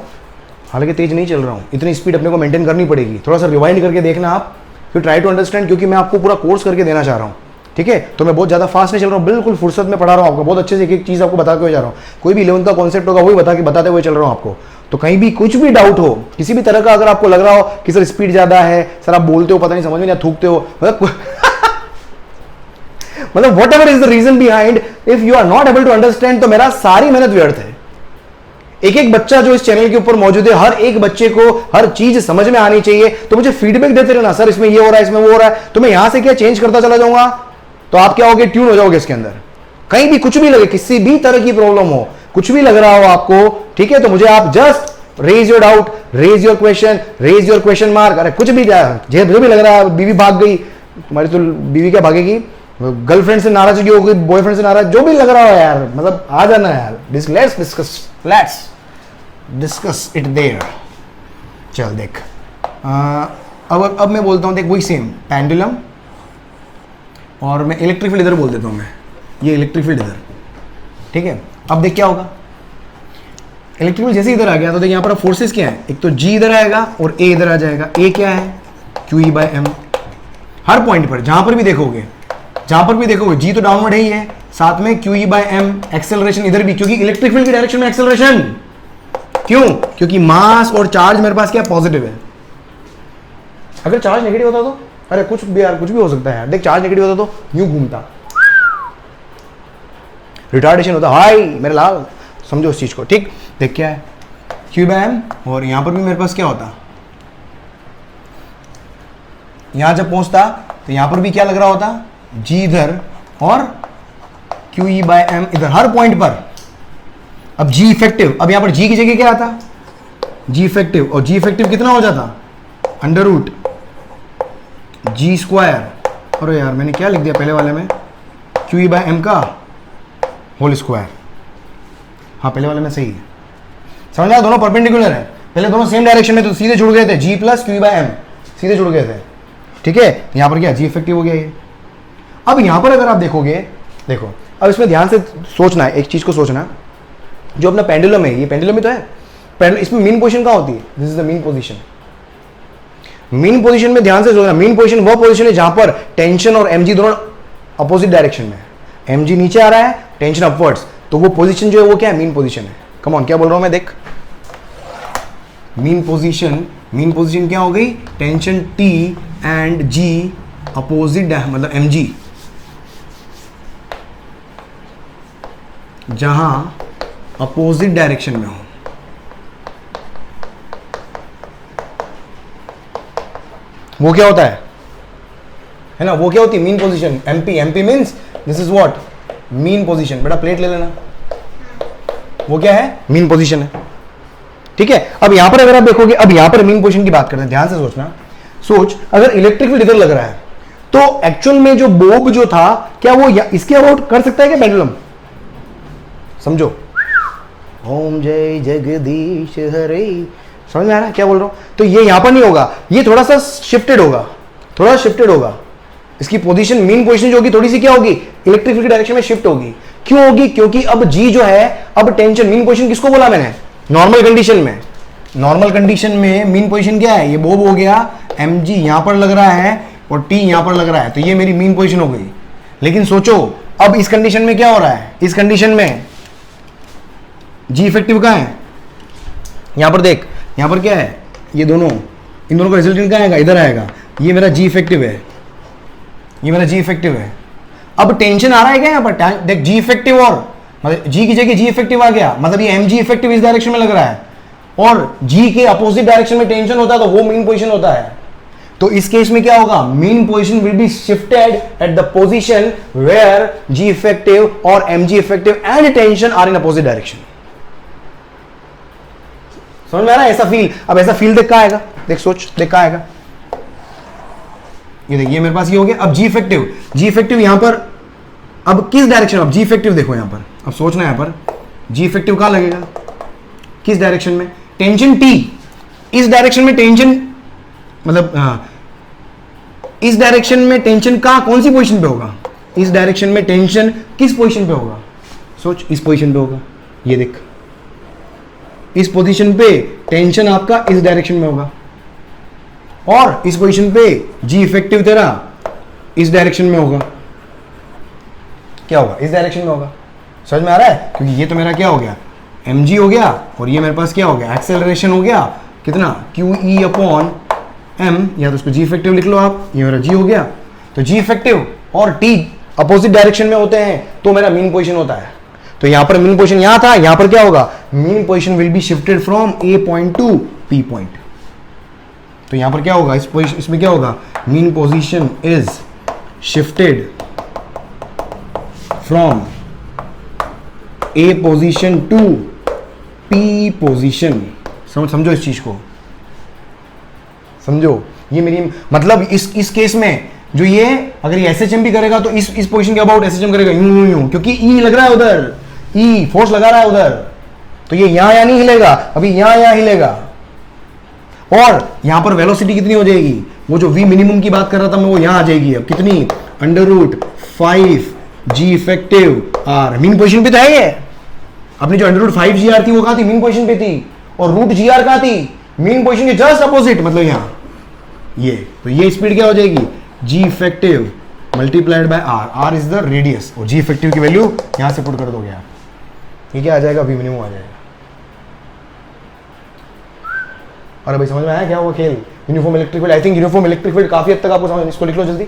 हालांकि तेज नहीं चल रहा हूं, इतनी स्पीड अपने को मेंटेन करनी पड़ेगी, थोड़ा सा रिवाइंड करके देखना आप, फिर ट्राई टू अंडरस्टैंड, क्योंकि मैं आपको पूरा कोर्स करके देना चाह रहा हूं, ठीक है। तो मैं बहुत ज्यादा फास्ट नहीं चल रहा हूं, बिल्कुल फुर्सत में पढ़ा रहा हूं आपको, बहुत अच्छे से एक एक चीज आपको बता के जा रहा हूं, कोई भी 11th का कॉन्सेप्ट होगा वही बताते हुए चल रहा हूं आपको। तो कहीं भी कुछ भी डाउट हो, किसी भी तरह का अगर आपको लग रहा हो कि सर स्पीड ज्यादा है, सर आप बोलते हो पता नहीं समझ में नहीं, थूकते हो, मतलब whatever is the reason behind, if you are not able to understand, तो मेरा सारी मेहनत व्यर्थ है। एक एक बच्चा जो इस चैनल के ऊपर मौजूद है, हर एक बच्चे को हर चीज समझ में आनी चाहिए, तो मुझे फीडबैक देते रहना, सर इसमें ये हो रहा है, इसमें वो हो रहा है, तो मैं यहां से क्या चेंज करता चला जाऊंगा, तो आप क्या होगे, ट्यून हो जाओगे इसके अंदर। कहीं भी कुछ भी लगे, किसी भी तरह की प्रॉब्लम हो, कुछ भी लग रहा हो आपको, ठीक है, तो मुझे आप just raise your doubt, raise your question, raise your question mark, अरे कुछ भी जो भी लग रहा है, बीवी भाग गई तुम्हारी, तो बीवी क्या भागेगी, गर्लफ्रेंड से नाराजगी हो गई, बॉयफ्रेंड से नाराज, जो भी लग रहा हो यार, मतलब आ जाना यार, लेट्स डिस्कस इट देयर। चल देख, अब मैं बोलता हूँ, देख वही सेम पेंडुलम, और मैं इलेक्ट्रिक फील्ड इधर बोल देता हूँ, मैं ये इलेक्ट्रिक फील्ड इधर, ठीक है। अब देख क्या होगा, इलेक्ट्रिक फील्ड जैसे इधर आ गया, तो देख यहाँ पर फोर्सेस क्या है, एक तो जी इधर आएगा और ए इधर आ जाएगा, ए क्या है, क्यू ई बाय एम, हर पॉइंट पर जहां पर भी देखोगे जी तो डाउनवर्ड है ही है, साथ में Q E by M, acceleration इधर भी, क्योंकि इलेक्ट्रिक फील्ड की डायरेक्शन में एक्सेलरेशन, क्यों, क्योंकि मास और चार्ज मेरे पास क्या पॉजिटिव है। अगर चार्ज नेगेटिव होता तो, अरे कुछ भी यार, कुछ भी हो सकता है यार, देख चार्ज नेगेटिव होता तो यूं घूमता, रिटार्डेशन होता, हाय मेरे लाल, समझो उस चीज को, ठीक। देख क्या है, क्यू बाय एम, और यहां पर भी मेरे पास क्या होता, यहां जब पहुंचता तो यहां पर भी क्या लग रहा होता, जी इधर और क्यू ई बाय एम इधर, हर पॉइंट पर। अब जी इफेक्टिव, अब यहां पर जी की जगह क्या आता, जी इफेक्टिव, और जी इफेक्टिव कितना हो जाता, अंडर रूट जी स्क्वायर, अरे यार मैंने क्या लिख दिया पहले वाले में, क्यू ई बाय एम का होल स्क्वायर, हाँ पहले वाले में सही है, समझ आया, दोनों परपेंडिकुलर है, पहले दोनों सेम डायरेक्शन में, तो सीधे जुड़ गए थे, G plus Q E by M सीधे जुड़ गए थे, ठीक है। यहां पर क्या जी इफेक्टिव हो गया ये। अब यहां पर अगर आप देखोगे, देखो अब इसमें ध्यान से सोचना है, एक चीज को सोचना, जो अपना पेंडुलम है, ये पेंडुलम ही तो है, इसमें मीन पोजीशन कहां होती है, this is the mean position. Mean position में ध्यान से सोचना, मीन पोजीशन वो पोजीशन है जहां पर टेंशन और एमजी दोनों अपोजिट डायरेक्शन में है, एमजी नीचे आ रहा है, टेंशन अपवर्ड्स, तो वो पोजीशन जो है वो क्या है, मीन पोजीशन है। कम ऑन, क्या बोल रहा हूं मैं, देख मीन पोजीशन क्या हो गई, tension T and G opposite, मतलब एमजी, जहां अपोजिट डायरेक्शन में हो, वो क्या होता है ना, वो क्या होती है mean position, MP means this is what mean position. बेटा प्लेट ले लेना, वो क्या है? मीन पोजीशन है। ठीक है, अब यहां पर अगर आप देखोगे, अब यहां पर मीन पोजीशन की बात करते हैं, ध्यान से सोचना। सोच, अगर इलेक्ट्रिक फील्ड इधर लग रहा है तो एक्चुअल में जो बोब जो था, क्या वो इसके अबाउट कर सकता है क्या पेंडुलम? समझो, ओम जय जगदीश हरे, समझ में आ रहा है क्या बोल रहा हूं? तो ये यहां पर नहीं होगा, ये थोड़ा सा शिफ्टेड होगा, थोड़ा शिफ्टेड होगा। इसकी पोजीशन, मीन पोजीशन जो होगी थोड़ी सी क्या होगी? इलेक्ट्रिक फील्ड की डायरेक्शन में शिफ्ट होगी। क्यों होगी? क्योंकि अब जी जो है, अब टेंशन, मीन पोजीशन किसको बोला मैंने? नॉर्मल कंडीशन में, नॉर्मल कंडीशन में मीन पोजीशन क्या है? ये बोब हो गया, एम जी यहां पर लग रहा है और टी यहां पर लग रहा है, तो ये मेरी मीन पोजीशन हो गई। लेकिन सोचो, अब इस कंडीशन में क्या हो रहा है? इस कंडीशन में जी इफेक्टिव कहां है? यहां पर देख, यहां पर क्या है? ये दोनों, इन दोनों का रिजल्टेंट कहां आएगा? इधर आएगा। ये मेरा जी इफेक्टिव है, ये मेरा जी इफेक्टिव है। अब टेंशन आ रहा है क्या यहां पर? देख, जी इफेक्टिव और मतलब जी की जगह जी इफेक्टिव आ गया, मतलब ये एम जी इफेक्टिव इस डायरेक्शन में लग रहा है और जी के अपोजिट डायरेक्शन में टेंशन होता है तो वो मीन पोजीशन होता है। तो इस केस में क्या होगा? Mean position will be shifted at the position where G effective और M G effective and tension are in opposite direction. समझ में आ रहा है? ऐसा फील, अब ऐसा फील देख का आएगा, देख सोच, देख का आएगा। ये देखिए मेरे पास ये हो गया। अब जी इफेक्टिव, जी इफेक्टिव यहां पर अब किस डायरेक्शन? अब जी इफेक्टिव देखो यहां पर, अब सोचना यहां पर जी इफेक्टिव कहां लगेगा? किस डायरेक्शन में? टेंशन टी, इस डायरेक्शन में टेंशन, मतलब इस डायरेक्शन में टेंशन का कौन सी पोजीशन पे होगा? इस डायरेक्शन में टेंशन किस पोजीशन पे होगा? सोच, इस पोजीशन पे होगा। ये देख, इस पोजीशन पे टेंशन आपका इस डायरेक्शन में होगा और इस पोजीशन पे जी इफेक्टिव तेरा इस डायरेक्शन में होगा। क्या होगा? इस डायरेक्शन में होगा। समझ में आ रहा है? क्योंकि ये तो मेरा क्या हो गया? mg हो गया और ये मेरे पास क्या हो गया? एक्सेलरेशन हो गया कितना? QE अपॉन m, या तो उसको जी इफेक्टिव लिख लो आप, ये मेरा जी हो गया। तो जी इफेक्टिव और टी अपोजिट डायरेक्शन में होते हैं तो मेरा मीन पोजीशन होता है। तो यहां पर मीन पोजीशन यहां था, यहां पर क्या होगा? Mean position will be shifted from A point to P point. तो यहां पर क्या होगा? इसमें क्या होगा? Mean position is shifted from A position to P position. समझो इस चीज को, समझो। ये मेरी मतलब इस केस में जो ये अगर ये एसएचएम भी करेगा तो इस पोजीशन के अबाउट एसएचएम करेगा यूं, क्योंकि ई लग रहा है उधर, ई फोर्स लगा रहा है उधर, तो ये यहां नहीं हिलेगा, अभी यहां हिलेगा। और यहां पर वेलोसिटी कितनी हो जाएगी? वो जो वी मिनिमम की बात कर रहा था मैं, वो यहां आ जाएगी। अब कितनी? √5 जी इफेक्टिव आर। मीन पोजीशन पे तो है ये। अपनी जो √5 GR थी वो कहां थी? मीन पोजीशन पे थी। और रूट GR कहां थी? मीन पोजीशन के जस्ट अपोजिट, मतलब यहां। ये तो ये स्पीड क्या हो जाएगी? G effective multiplied by R. R is the radius और जी इफेक्टिव की वैल्यू यहां से पुट कर दोगे आप, ये क्या आ जाएगा? वी मिनिमम आ जाएगा। अरे भाई समझ में आया क्या हुआ खेल? Uniform electric field, I think uniform electric field काफी हद तक आपको समझ, इसको लिख लो जल्दी।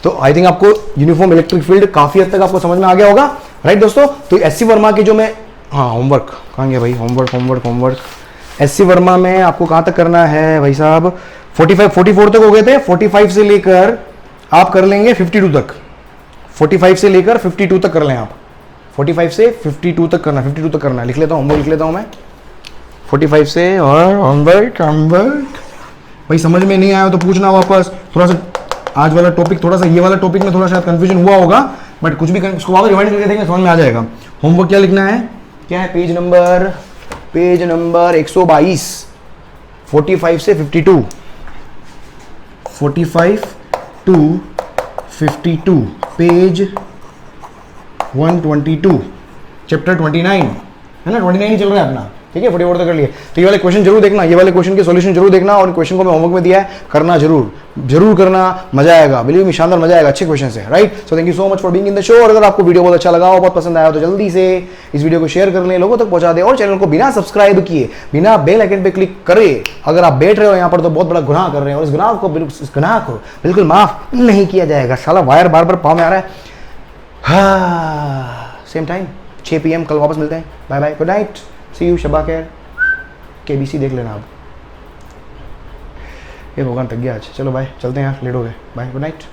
तो आई थिंक आपको यूनिफॉर्म इलेक्ट्रिक फील्ड काफी हद तक आपको समझ में आ गया होगा, राइट दोस्तों? तो एससी वर्मा की जो मैं, हाँ होमवर्क कहाँ गया भाई? होमवर्क एससी वर्मा में आपको कहाँ तक करना है भाई साहब? 44 तक हो गए थे। 45 से लेकर आप कर लेंगे 52 तक, 45 से लेकर 52 तक कर लें आप। 45 से 52 तक करना, 52 तक करना। लिख लेता हूँ, होमवर्क लिख लेता हूँ मैं 45 से। और होमवर्क भाई समझ में नहीं आया तो पूछना वापस। थोड़ा सा आज वाला टॉपिक, थोड़ा सा ये वाला टॉपिक में थोड़ा शायद कंफ्यूजन हुआ होगा, बट कुछ भी उसको वापस रिवाइंड करके देखेंगे, समझ में आ जाएगा। होमवर्क क्या लिखना है? क्या है? पेज नंबर 122, 45 से 52, 45 to 52, पेज 122, चैप्टर 29 है ना? 29 ही चल रहा है अपना, ठीक है? 44 तक कर लिए। तो ये वाले क्वेश्चन जरूर देखना, ये वाले क्वेश्चन के सॉल्यूशन जरूर देखना, और क्वेश्चन को मैं होमवर्क में दिया है, करना जरूर करना, मजा आएगा, बिलीव मी, शानदार मजा आएगा, अच्छे क्वेश्चन है, right? So thank you so much for being in the show. और अगर आपको वीडियो बहुत अच्छा लगा हो, बहुत पसंद आया हो, तो जल्दी से इस वीडियो को शेयर कर लें, लोगों तक पहुंचा दें, और चैनल को बिना सब्सक्राइब किए, बिना बेल आइकन पे क्लिक करे अगर आप बैठ रहे हो यहाँ पर, तो बहुत बड़ा गुनाह कर रहे हैं, और इस गुनाह को बिल्कुल माफ नहीं किया जाएगा। साला वायर बार बार पाँव में आ रहा है। हाँ, सेम टाइम 6 PM कल वापस मिलते हैं। Bye bye, good night, see you, शबा खैर। KBC देख लेना आप। ये भगवान थक गया आज, चलो बाय, चलते हैं यार, लेट हो गए, बाय, गुड नाइट।